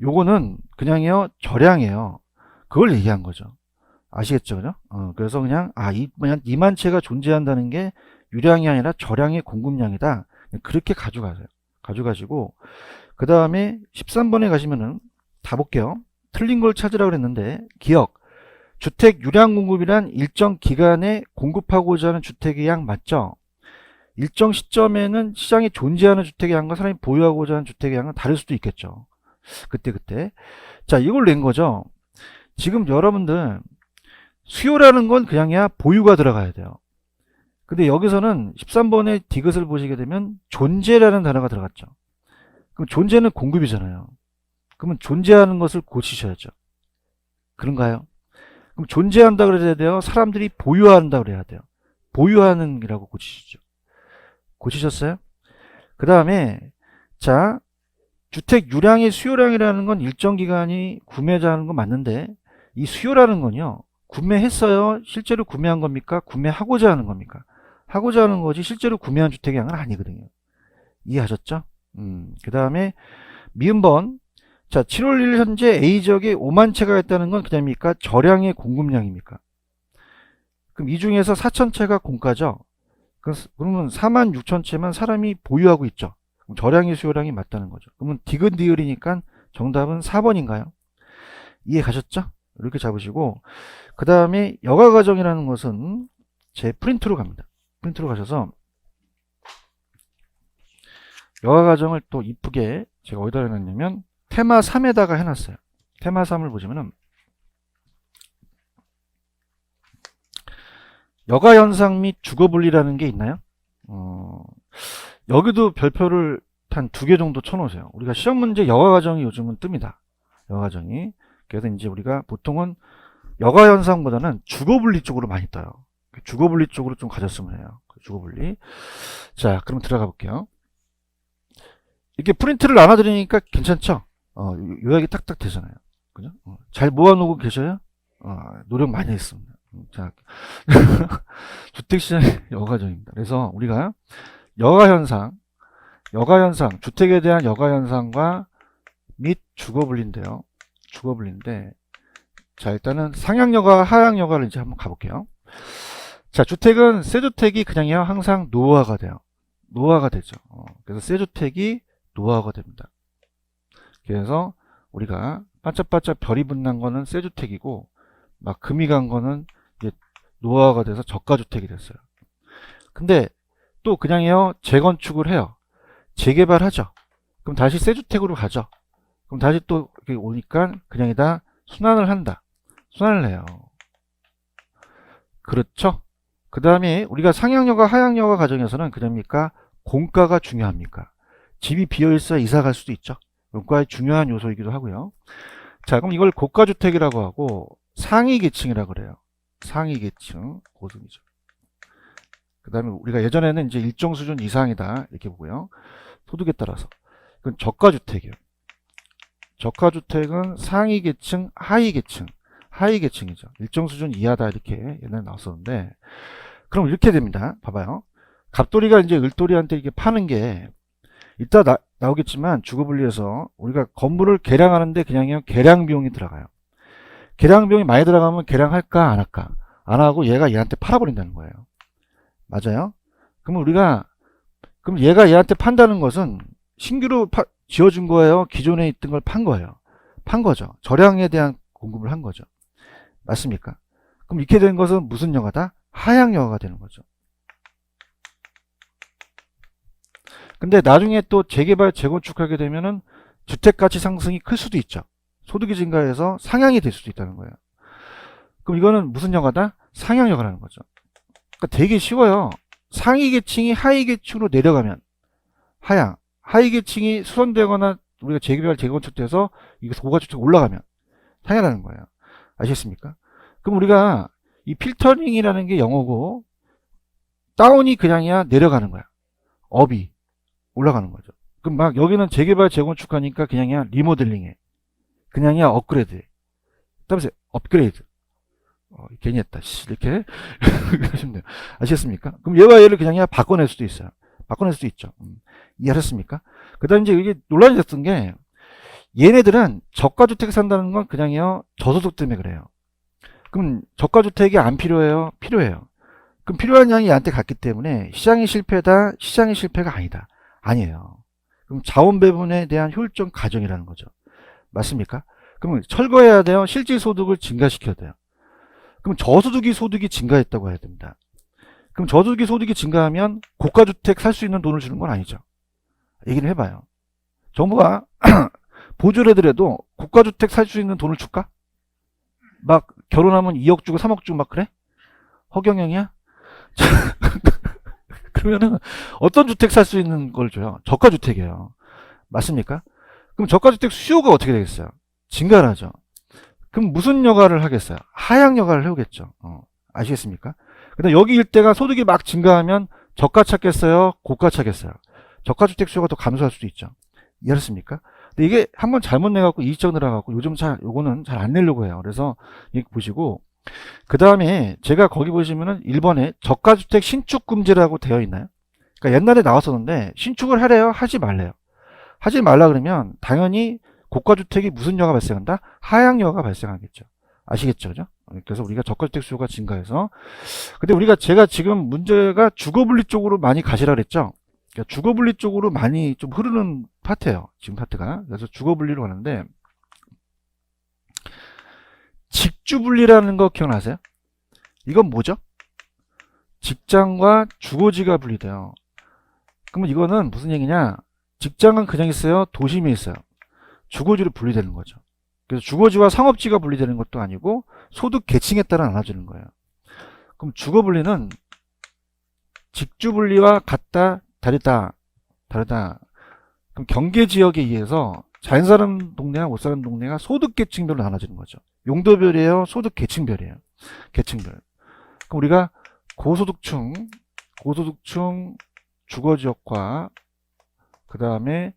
[SPEAKER 1] 요거는 그냥요 절량이에요. 그걸 얘기한 거죠. 아시겠죠? 그죠? 그래서 그냥 이만 채가 존재한다는 게 유량이 아니라 절량의 공급량이다. 그렇게 가져가세요. 가져가시고 그 다음에 13번에 가시면은 다 볼게요. 틀린 걸 찾으라고 그랬는데 기억. 주택 유량 공급이란 일정 기간에 공급하고자 하는 주택의 양 맞죠? 일정 시점에는 시장에 존재하는 주택의 양과 사람이 보유하고자 하는 주택의 양은 다를 수도 있겠죠. 그때. 자, 이걸 낸 거죠. 지금 여러분들 수요라는 건 그냥이야 보유가 들어가야 돼요. 근데 여기서는 13번의 디귿을 보시게 되면 존재라는 단어가 들어갔죠. 그럼 존재는 공급이잖아요. 그러면 존재하는 것을 고치셔야죠. 그런가요? 그럼 존재한다 그래야 돼요? 사람들이 보유한다 그래야 돼요? 보유하는 이라고 고치시죠. 고치셨어요? 그 다음에 자, 주택 유량의 수요량이라는 건 일정 기간이 구매자 하는 건 맞는데 이 수요라는 건요. 구매했어요? 실제로 구매한 겁니까? 구매하고자 하는 겁니까? 하고자 하는 거지 실제로 구매한 주택의 양은 아니거든요. 이해하셨죠? 그 다음에 미음번 자 7월 1일 현재 A지역에 5만 채가 있다는 건 그냥입니까? 저량의 공급량입니까? 그럼 이 중에서 4천 채가 공가죠? 그러면 4만 6천 채만 사람이 보유하고 있죠. 그럼 저량의 수요량이 맞다는 거죠. 그러면 디귿 리을이니까 정답은 4번인가요? 이해 가셨죠? 이렇게 잡으시고 그 다음에 여가과정이라는 것은 제 프린트로 갑니다. 프린트로 가셔서 여가과정을 또 이쁘게 제가 어디다 해놨냐면 테마 3에다가 해놨어요. 테마 3을 보시면은 여가현상 및 주거분리라는 게 있나요? 여기도 별표를 한 2개 정도 쳐놓으세요. 우리가 시험 문제 여가과정이 요즘은 뜹니다. 여가과정이. 그래서 이제 우리가 보통은 여가현상보다는 주거분리 쪽으로 많이 떠요. 주거분리 쪽으로 좀 가졌으면 해요. 주거분리. 자, 그럼 들어가 볼게요. 이렇게 프린트를 나눠드리니까 괜찮죠? 요약이 딱딱 되잖아요. 그죠? 잘 모아놓고 계셔요? 노력 많이 했습니다. 자, 주택시장의 여가정입니다. 그래서 우리가 여가현상, 주택에 대한 여가현상과 및 주거분리인데요. 주거분리인데, 자, 일단은 상향여가, 하향여가를 이제 한번 가볼게요. 자, 주택은 새 주택이 그냥요, 항상 노후화가 돼요. 노후화가 되죠. 그래서 새 주택이 노후화가 됩니다. 그래서 우리가 반짝반짝 별이 붙는 거는 새 주택이고, 막 금이 간 거는 이제 노후화가 돼서 저가주택이 됐어요. 근데 또 그냥요, 재건축을 해요. 재개발하죠. 그럼 다시 새 주택으로 가죠. 그럼 다시 또 이렇게 오니까 그냥이다 순환을 한다. 순환을 해요. 그렇죠? 그 다음에 우리가 상향여가, 하향여가 과정에서는 그냥입니까? 공가가 중요합니까? 집이 비어있어야 이사 갈 수도 있죠. 공가의 중요한 요소이기도 하고요. 자, 그럼 이걸 고가주택이라고 하고 상위계층이라고 그래요. 상위계층, 고등이죠. 그 다음에 우리가 예전에는 이제 일정 수준 이상이다 이렇게 보고요. 소득에 따라서. 그건 저가주택이에요. 저가주택은 상위 계층, 하위 계층, 하위 계층이죠. 일정 수준 이하다 이렇게 옛날에 나왔었는데, 그럼 이렇게 됩니다. 봐봐요. 갑돌이가 이제 을돌이한테 이렇게 파는 게 이따 나오겠지만 주거분리에서 우리가 건물을 개량하는데 그냥요 개량 비용이 들어가요. 개량 비용이 많이 들어가면 개량할까 안 할까? 안 하고 얘가 얘한테 팔아버린다는 거예요. 맞아요? 그럼 얘가 얘한테 판다는 것은 신규로 지어준 거예요? 기존에 있던 걸 판 거예요? 판 거죠. 저량에 대한 공급을 한 거죠. 맞습니까? 그럼 이렇게 된 것은 무슨 여가다? 하향 여가가 되는 거죠. 근데 나중에 또 재개발, 재건축하게 되면은 주택가치 상승이 클 수도 있죠. 소득이 증가해서 상향이 될 수도 있다는 거예요. 그럼 이거는 무슨 여가다? 상향 여가라는 거죠. 그러니까 되게 쉬워요. 상위 계층이 하위 계층으로 내려가면 하향, 하위 계층이 수선되거나 우리가 재개발, 재건축돼서 이게 고가주택 올라가면 상향하는 거예요. 아시겠습니까? 그럼 우리가 이 필터링이라는 게 영어고 다운이 그냥이야 내려가는 거야. 업이 올라가는 거죠. 그럼 막 여기는 재개발, 재건축하니까 그냥이야 리모델링해. 그냥이야 업그레이드해. 그다음에 업그레이드. 괜히 했다. 이렇게 하시면 돼요. 아시겠습니까? 그럼 얘와 얘를 그냥이야 바꿔낼 수도 있어요. 바꿔낼 수도 있죠. 이해하셨습니까? 그 다음에 이제 이게 논란이 됐던 게 얘네들은 저가주택 산다는 건 그냥요 저소득 때문에 그래요. 그럼 저가주택이 안 필요해요? 필요해요. 그럼 필요한 양이 얘한테 갔기 때문에 시장의 실패다? 시장의 실패가 아니다. 아니에요. 그럼 자원 배분에 대한 효율적 가정이라는 거죠. 맞습니까? 그러면 철거해야 돼요? 실질 소득을 증가시켜야 돼요. 그럼 저소득이 소득이 증가했다고 해야 됩니다. 그럼 저소득이 소득이 증가하면 고가주택 살 수 있는 돈을 주는 건 아니죠. 얘기를 해봐요. 정부가 보조를 해더라도 고가주택 살 수 있는 돈을 줄까? 막 결혼하면 2억 주고 3억 주고 막 그래? 허경영이야? 그러면은 어떤 주택 살 수 있는 걸 줘요? 저가주택이에요. 맞습니까? 그럼 저가주택 수요가 어떻게 되겠어요? 증가를 하죠. 그럼 무슨 여가를 하겠어요? 하향 여가를 해오겠죠. 아시겠습니까? 근데 여기 일대가 소득이 막 증가하면 저가 찾겠어요? 고가 찾겠어요? 저가주택 수요가 더 감소할 수도 있죠. 이해하셨습니까? 근데 이게 한번 잘못 내갖고 이익적 늘어가고 요즘 요거는 잘 안 내려고 해요. 그래서 이거 보시고 그 다음에 제가 거기 보시면은 1번에 저가주택 신축 금지라고 되어 있나요? 그러니까 옛날에 나왔었는데 신축을 하래요? 하지 말래요? 하지 말라 그러면 당연히 고가주택이 무슨 여가 발생한다? 하향 여가 발생하겠죠. 아시겠죠? 그죠? 그래서 우리가 저가주택 수요가 증가해서 근데 제가 지금 문제가 주거분리 쪽으로 많이 가시라 그랬죠? 그러니까 주거분리 쪽으로 많이 좀 흐르는 파트예요. 지금 파트가. 그래서 주거분리로 가는데 직주분리라는 거 기억나세요? 이건 뭐죠? 직장과 주거지가 분리돼요. 그러면 이거는 무슨 얘기냐? 직장은 그냥 있어요? 도심에 있어요? 주거지로 분리되는 거죠. 그래서 주거지와 상업지가 분리되는 것도 아니고 소득 계층에 따라 나눠지는 거예요. 그럼 주거분리는 직주분리와 같다, 다르다. 그럼 경계지역에 의해서 잘 사는 동네와 못 사는 동네가 소득 계층별로 나눠지는 거죠. 용도별이에요? 소득 계층별이에요? 계층별. 그럼 우리가 고소득층 주거지역과 그 다음에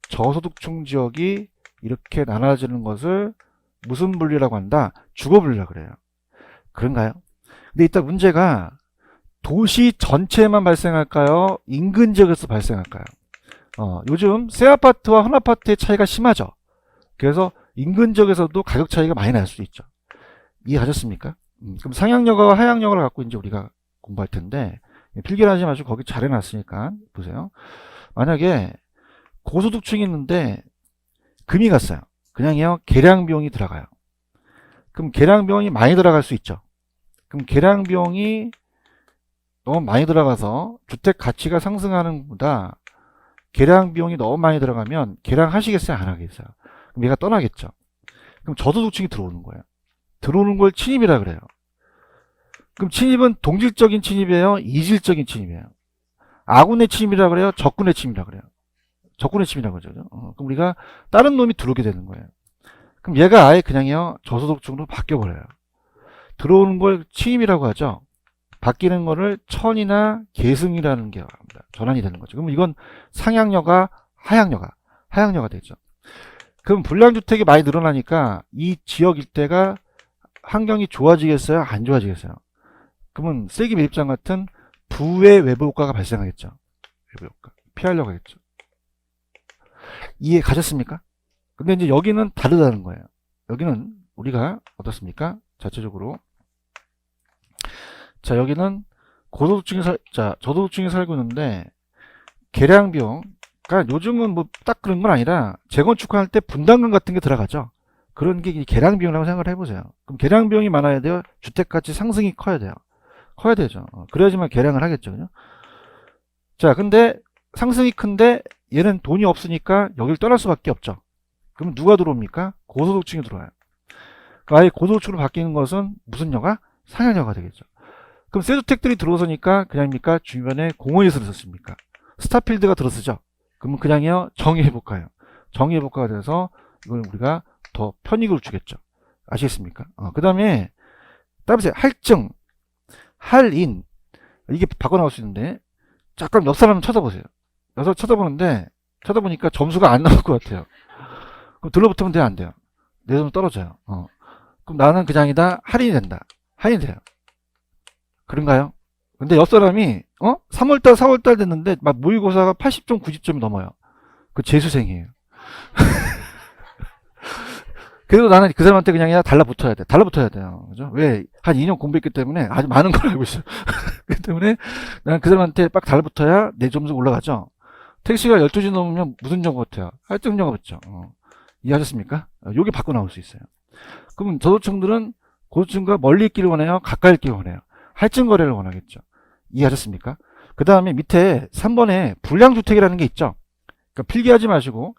[SPEAKER 1] 저소득층 지역이 이렇게 나눠지는 것을 무슨 분리라고 한다? 주거분리라고 그래요. 그런가요? 근데 이따 문제가 도시 전체에만 발생할까요? 인근 지역에서 발생할까요? 요즘 새 아파트와 헌 아파트의 차이가 심하죠. 그래서 인근 지역에서도 가격 차이가 많이 날 수 있죠. 이해하셨습니까? 그럼 상향여가와 하향여가를 갖고 이제 우리가 공부할 텐데 필기하지 마시고 거기 잘 해놨으니까 보세요. 만약에 고소득층이 있는데 금이 갔어요. 그냥요 계량 비용이 들어가요. 그럼 계량 비용이 많이 들어갈 수 있죠. 그럼 계량 비용이 너무 많이 들어가서 주택 가치가 상승하는 것보다 계량 비용이 너무 많이 들어가면 계량 하시겠어요? 안 하겠어요? 그럼 얘가 떠나겠죠. 그럼 저소득층이 들어오는 거예요. 들어오는 걸 침입이라 그래요. 그럼 침입은 동질적인 침입이에요? 이질적인 침입이에요? 아군의 침입이라 그래요? 적군의 침입이라 그래요? 적군의 침입이라고 하죠. 그럼 우리가 다른 놈이 들어오게 되는 거예요. 그럼 얘가 아예 그냥요 저소득층으로 바뀌어버려요. 들어오는 걸 침입이라고 하죠. 바뀌는 거를 천이나 계승이라는 게 전환이 되는 거죠. 그러면 이건 상향여가, 하향여가 되죠. 그럼 불량주택이 많이 늘어나니까 이 지역 일대가 환경이 좋아지겠어요? 안 좋아지겠어요? 그러면 세기 매입장 같은 부의 외부 효과가 발생하겠죠. 외부 효과. 피하려고 하겠죠. 이해 가셨습니까? 근데 이제 여기는 다르다는 거예요. 여기는 우리가 어떻습니까? 자체적으로. 자, 여기는 저소득층이 살고 있는데, 계량 비용, 그러니까 요즘은 뭐 딱 그런 건 아니라 재건축할 때 분담금 같은 게 들어가죠. 그런 게 계량 비용이라고 생각을 해보세요. 그럼 계량 비용이 많아야 돼요? 주택 가치 상승이 커야 돼요. 커야 되죠. 그래야지만 계량을 하겠죠. 그죠? 자, 근데 상승이 큰데 얘는 돈이 없으니까 여길 떠날 수밖에 없죠. 그럼 누가 들어옵니까? 고소득층이 들어와요. 그러니까 아예 고소득층으로 바뀌는 것은 무슨 여가? 상향여가 되겠죠. 그럼 새 주택들이 들어서니까 그냥입니까? 주변에 공원시설을 썼습니까? 스타필드가 들어서죠. 그러면 그냥이요 정의회복가요. 정의회복가가 돼서 이걸 우리가 더 편익을 주겠죠. 아시겠습니까? 그 다음에 따라서 할증, 할인 이게 바꿔 나올 수 있는데 잠깐 옆 사람 쳐다보세요. 여기서 쳐다보니까 점수가 안 나올 것 같아요. 그럼 들러붙으면 돼요, 안 돼요? 내 돈 떨어져요. 그럼 나는 그냥이다 할인이 된다. 할인이 돼요. 그런가요? 근데 옆 사람이 3월달 4월달 됐는데 막 모의고사가 80점 90점이 넘어요. 그 재수생이에요. 그래도 나는 그 사람한테 그냥 달라붙어야 돼요. 그죠? 왜? 한 2년 공부했기 때문에 아주 많은 걸 알고 있어요. 그렇기 때문에 나는 그 사람한테 빡 달라붙어야 내 점수가 올라가죠. 택시가 12시 넘으면 무슨 정보 같아요? 할증 정보 같죠. 이해하셨습니까? 요게 바꿔 나올 수 있어요. 그럼 저소득층들은 고소득층과 멀리 있기를 원해요? 가까이 있기를 원해요? 할증 거래를 원하겠죠. 이해하셨습니까? 그 다음에 밑에 3번에 불량주택이라는 게 있죠. 그러니까 필기하지 마시고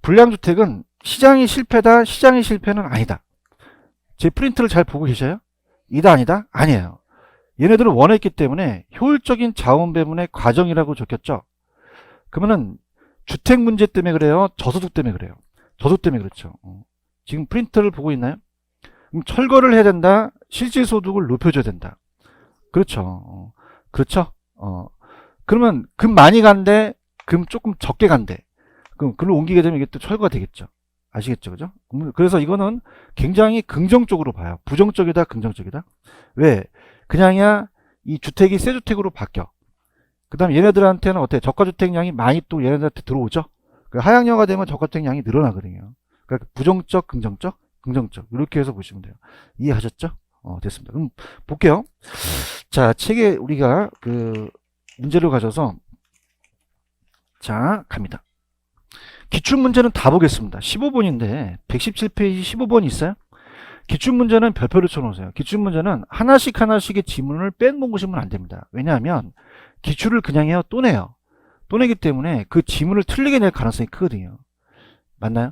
[SPEAKER 1] 불량주택은 시장이 실패다, 시장의 실패는 아니다. 제 프린트를 잘 보고 계셔요? 이다 아니다? 아니에요. 얘네들은 원했기 때문에 효율적인 자원 배분의 과정이라고 적혔죠. 그러면은 주택 문제 때문에 그래요? 저소득 때문에 그래요? 저소득 때문에 그렇죠. 지금 프린트를 보고 있나요? 그럼 철거를 해야 된다, 실질 소득을 높여줘야 된다. 그렇죠. 그렇죠. 그러면 금 많이 간대, 금 조금 적게 간대. 그럼 글로 옮기게 되면 이게 또 철거가 되겠죠. 아시겠죠? 그죠? 그래서 이거는 굉장히 긍정적으로 봐요. 부정적이다, 긍정적이다. 왜? 그냥이야 이 주택이 새 주택으로 바뀌어. 그 다음에 얘네들한테는 어때? 저가주택량이 많이 또 얘네들한테 들어오죠? 하향여가 되면 저가주택량이 늘어나거든요. 그러니까 부정적, 긍정적, 긍정적. 이렇게 해서 보시면 돼요. 이해하셨죠? 됐습니다. 그럼 볼게요. 자, 책에 우리가 그 문제를 가져서 자, 갑니다. 기출문제는 다 보겠습니다. 15번인데 117페이지 15번 있어요? 기출문제는 별표를 쳐놓으세요. 기출문제는 하나씩의 지문을 빼놓으시면 안 됩니다. 왜냐하면 기출을 그냥 해요. 또 내요. 또 내기 때문에 그 지문을 틀리게 낼 가능성이 크거든요. 맞나요?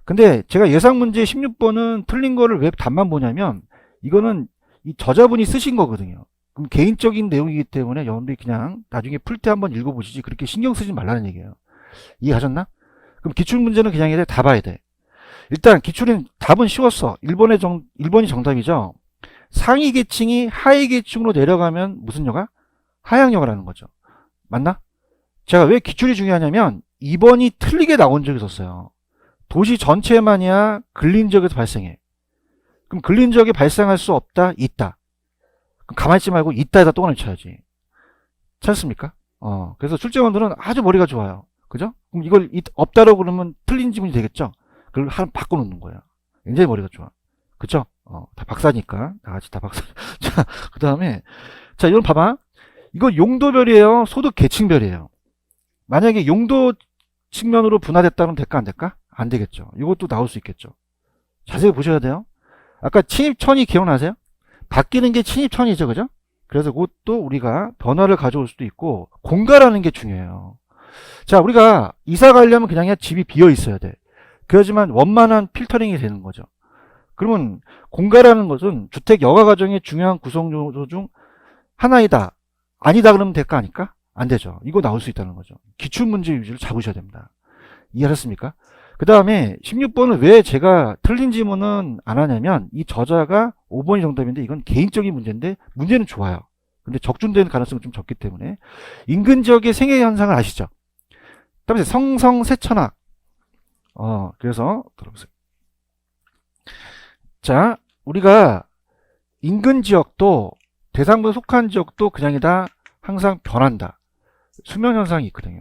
[SPEAKER 1] 근데 제가 예상문제 16번은 틀린 거를 왜 답만 보냐면 이거는 이 저자분이 쓰신 거거든요. 그럼 개인적인 내용이기 때문에 여러분들이 그냥 나중에 풀 때 한번 읽어보시지 그렇게 신경 쓰지 말라는 얘기예요. 이해하셨나? 그럼 기출문제는 그냥 이래 다 봐야 돼. 일단 기출은 답은 쉬웠어. 1번이 정답이죠. 상위 계층이 하위 계층으로 내려가면 무슨 여가? 하향여가라는 거죠. 맞나? 제가 왜 기출이 중요하냐면 2번이 틀리게 나온 적이 있었어요. 도시 전체만이야 근린 지역에서 발생해. 그럼 근린 지역에 발생할 수 없다? 있다. 그럼 가만히 있지 말고 있다에다 또 하나 쳐야지. 찾았습니까? 그래서 출제원들은 아주 머리가 좋아요. 그죠? 그럼 이걸 없다라고 그러면 틀린 지문이 되겠죠? 그걸 하나 바꿔놓는 거야. 굉장히 머리가 좋아. 그쵸? 다 박사니까. 나같이 다 박사. 자, 그 다음에, 자, 이건 봐봐. 이거 용도별이에요? 소득 계층별이에요? 만약에 용도 측면으로 분화됐다면 될까, 안 될까? 안 되겠죠. 이것도 나올 수 있겠죠. 자세히 보셔야 돼요. 아까 침입천이 기억나세요? 바뀌는 게 침입천이죠, 그죠? 그래서 그것도 우리가 변화를 가져올 수도 있고, 공가라는 게 중요해요. 자, 우리가 이사 가려면 그냥 집이 비어 있어야 돼. 그렇지만 원만한 필터링이 되는 거죠. 그러면 공가라는 것은 주택 여가 과정의 중요한 구성 요소 중 하나이다. 아니다 그러면 될까 아닐까? 안 되죠. 이거 나올 수 있다는 거죠. 기출문제 위주를 잡으셔야 됩니다. 이해하셨습니까? 그 다음에 16번은 왜 제가 틀린 지문은 안 하냐면 이 저자가 5번이 정답인데 이건 개인적인 문제인데 문제는 좋아요. 근데 적중되는 가능성은 좀 적기 때문에 인근 지역의 생애 현상을 아시죠? 그다음에 성성세천학. 그래서 들어보세요. 자, 우리가 인근 지역도 대상부에 속한 지역도 그냥이다 항상 변한다. 수명 현상이 있거든요.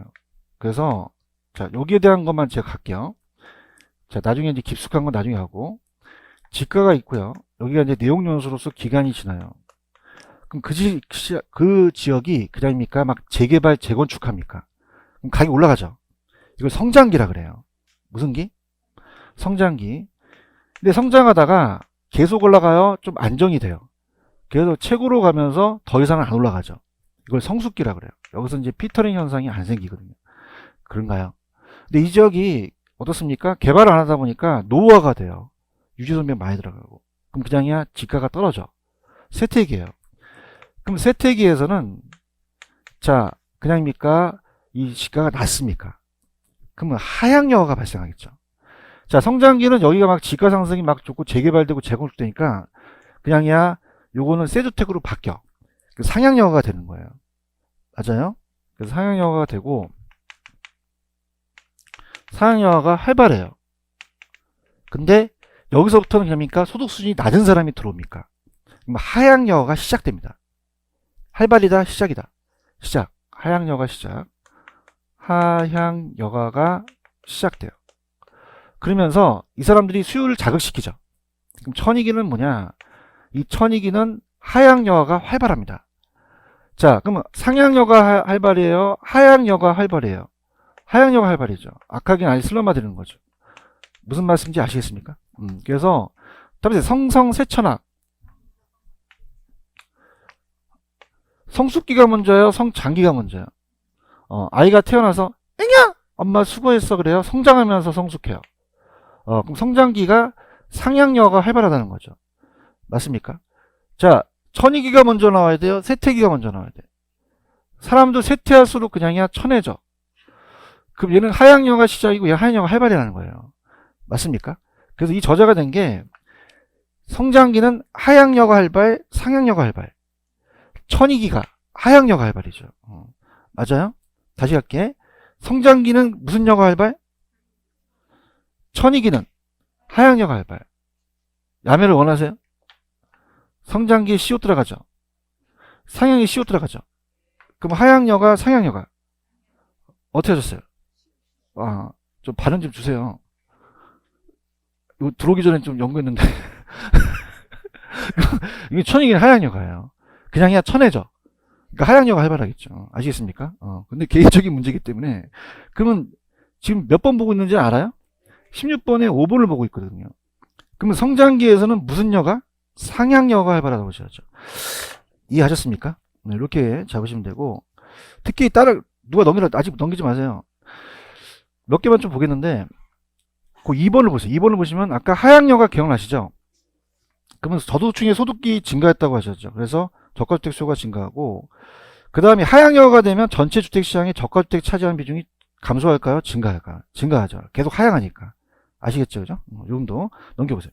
[SPEAKER 1] 그래서 자, 여기에 대한 것만 제가 갈게요. 자, 나중에 이제 깊숙한 건 나중에 하고 지가가 있고요. 여기가 이제 내용 연수로서 기간이 지나요. 그럼 그 지역이 그냥입니까? 막 재개발, 재건축합니까? 그럼 가격이 올라가죠. 이걸 성장기라 그래요. 무슨 기? 성장기. 근데 성장하다가 계속 올라가요. 좀 안정이 돼요. 그래서 최고로 가면서 더 이상은 안 올라가죠. 이걸 성숙기라 그래요. 여기서 이제 피터링 현상이 안 생기거든요. 그런가요? 근데 이 지역이 어떻습니까? 개발을 안 하다 보니까 노후화가 돼요. 유지선비 많이 들어가고. 그럼 그냥이야 지가가 떨어져. 쇠퇴기예요. 그럼 쇠퇴기에서는 자 그냥입니까? 이 지가가 낮습니까? 그러면 하향여가 발생하겠죠. 자 성장기는 여기가 막 지가 상승이 막 좋고 재개발되고 재건축되니까 그냥이야 요거는 쇠주택으로 바뀌어. 상향여가 되는 거예요. 맞아요? 그래서 상향여가 되고 상향여가 활발해요. 근데 여기서부터는 그러니까 소득 수준이 낮은 사람이 들어옵니까? 그럼 하향여가 시작됩니다. 활발이다 시작이다. 시작. 하향여가 시작. 하향여가가 시작돼요. 그러면서 이 사람들이 수요를 자극시키죠. 그럼 천이기는 뭐냐? 이 천이기는 하향여가가 활발합니다. 자, 그러면 상향여가 활발해요? 하향여가 활발해요? 하향여가 활발이죠. 악하긴 아니 슬럼화되는 거죠. 무슨 말씀인지 아시겠습니까? 그래서 답이 성성세천학. 성숙기가 먼저예요? 성장기가 먼저예요? 아이가 태어나서 앵야! 엄마 수고했어 그래요? 성장하면서 성숙해요. 그럼 성장기가 상향여가 활발하다는 거죠. 맞습니까? 자, 천이기가 먼저 나와야 돼요? 쇠퇴기가 먼저 나와야 돼요? 사람도 쇠퇴할수록 그냥이야 천해져. 그럼 얘는 하향여가 시작이고 얘 하향여가 활발이라는 거예요. 맞습니까? 그래서 이 저자가 된 게 성장기는 하향여가 활발, 상향여가 활발. 천이기가 하향여가 활발이죠. 맞아요? 다시 할게. 성장기는 무슨 여가 활발? 천이기는 하향여가 활발. 야매를 원하세요? 성장기에 CO 들어가죠. 상향에 CO 들어가죠. 그럼 하향여가 상향여가 어떻게 하셨어요? 좀 발음 좀 주세요. 이거 들어오기 전에 좀 연구했는데 이게 천이기는 하향여가예요. 그냥이야 천해져. 그러니까 하향여가 활발하겠죠. 아시겠습니까? 근데 개인적인 문제이기 때문에 그러면 지금 몇 번 보고 있는지 알아요? 16번에 5번을 보고 있거든요. 그러면 성장기에서는 무슨 여가? 상향여가 활발하다고 보셔야죠. 이해하셨습니까? 네, 이렇게 잡으시면 되고 특히 누가 아직 넘기지 마세요. 몇 개만 좀 보겠는데 그 2번을 보세요. 2번을 보시면 아까 하향여가 기억나시죠? 그러면 저소득층의 소득이 증가했다고 하셨죠. 그래서 저가주택 수요가 증가하고 그 다음에 하향여가 되면 전체 주택시장의 저가주택 차지하는 비중이 감소할까요? 증가할까요? 증가하죠. 계속 하향하니까. 아시겠죠? 그죠? 이 정도 넘겨보세요.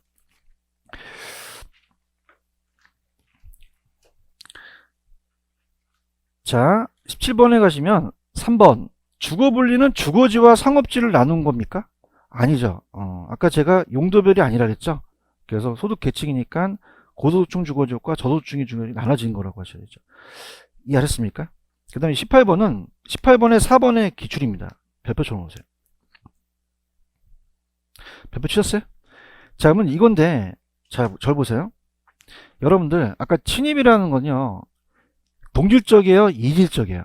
[SPEAKER 1] 자, 17번에 가시면 3번 주거분리는 주거지와 상업지를 나눈 겁니까? 아니죠. 아까 제가 용도별이 아니라 그랬죠. 그래서 소득 계층이니까 고소득층 주거지역과 저소득층이 주거지 나눠진 거라고 하셔야죠. 이해하셨습니까? 그 다음에 18번에 4번의 기출입니다. 별표 쳐놓으세요. 별표 치셨어요? 자, 그러면 이건데, 자, 절 보세요. 여러분들, 아까 침입이라는 건요, 동질적이에요? 이질적이에요?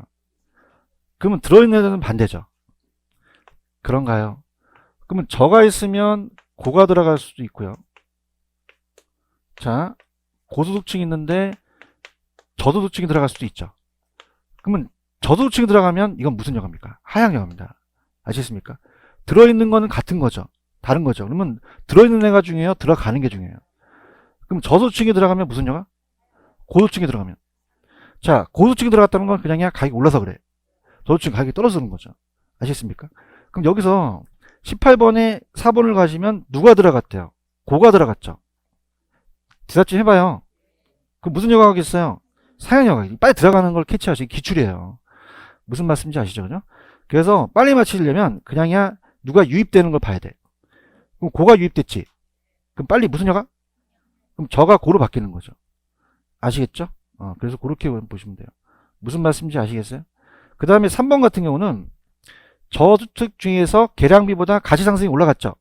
[SPEAKER 1] 그러면 들어있는 애는 반대죠. 그런가요? 그러면 저가 있으면 고가 들어갈 수도 있고요. 자, 고소득층이 있는데 저소득층이 들어갈 수도 있죠. 그러면 저소득층이 들어가면 이건 무슨 여가입니까? 하향여가입니다. 아시겠습니까? 들어있는 거는 같은 거죠. 다른 거죠. 그러면 들어있는 애가 중요해요? 들어가는 게 중요해요? 그럼 저소득층이 들어가면 무슨 여가? 고소득층이 들어가면. 자, 고소득층이 들어갔다는 건 그냥 가격이 올라서 그래. 저소득층 가격이 떨어지는 거죠. 아시겠습니까? 그럼 여기서 18번에 4번을 가시면 누가 들어갔대요? 고가 들어갔죠. 대답 좀 해봐요. 그럼 무슨 여가 가겠어요? 상향여가. 빨리 들어가는 걸 캐치하시기 기출이에요. 무슨 말씀인지 아시죠? 그죠? 그래서 빨리 맞히려면 그냥이야 누가 유입되는 걸 봐야 돼. 그럼 고가 유입됐지. 그럼 빨리 무슨 여가? 그럼 저가 고로 바뀌는 거죠. 아시겠죠? 그래서 그렇게 보시면 돼요. 무슨 말씀인지 아시겠어요? 그 다음에 3번 같은 경우는 저주택 중에서 계량비보다 가치상승이 올라갔죠.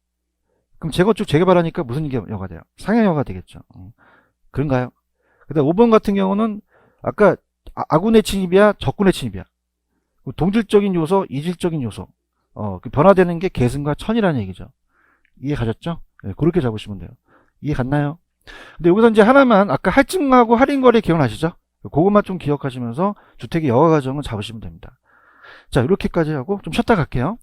[SPEAKER 1] 그럼 재건축 재개발하니까 무슨 여가 돼요? 상향여가 되겠죠. 그런가요? 그 다음 5번 같은 경우는 아까 아군의 침입이야 적군의 침입이야. 동질적인 요소 이질적인 요소 그 변화되는 게 계승과 천이라는 얘기죠. 이해 가셨죠? 네, 그렇게 잡으시면 돼요. 이해 갔나요? 근데 여기서 이제 하나만 아까 할증하고 할인거래 기억나시죠? 그것만 좀 기억하시면서 주택의 여가 과정을 잡으시면 됩니다. 자, 이렇게까지 하고 좀 쉬었다 갈게요.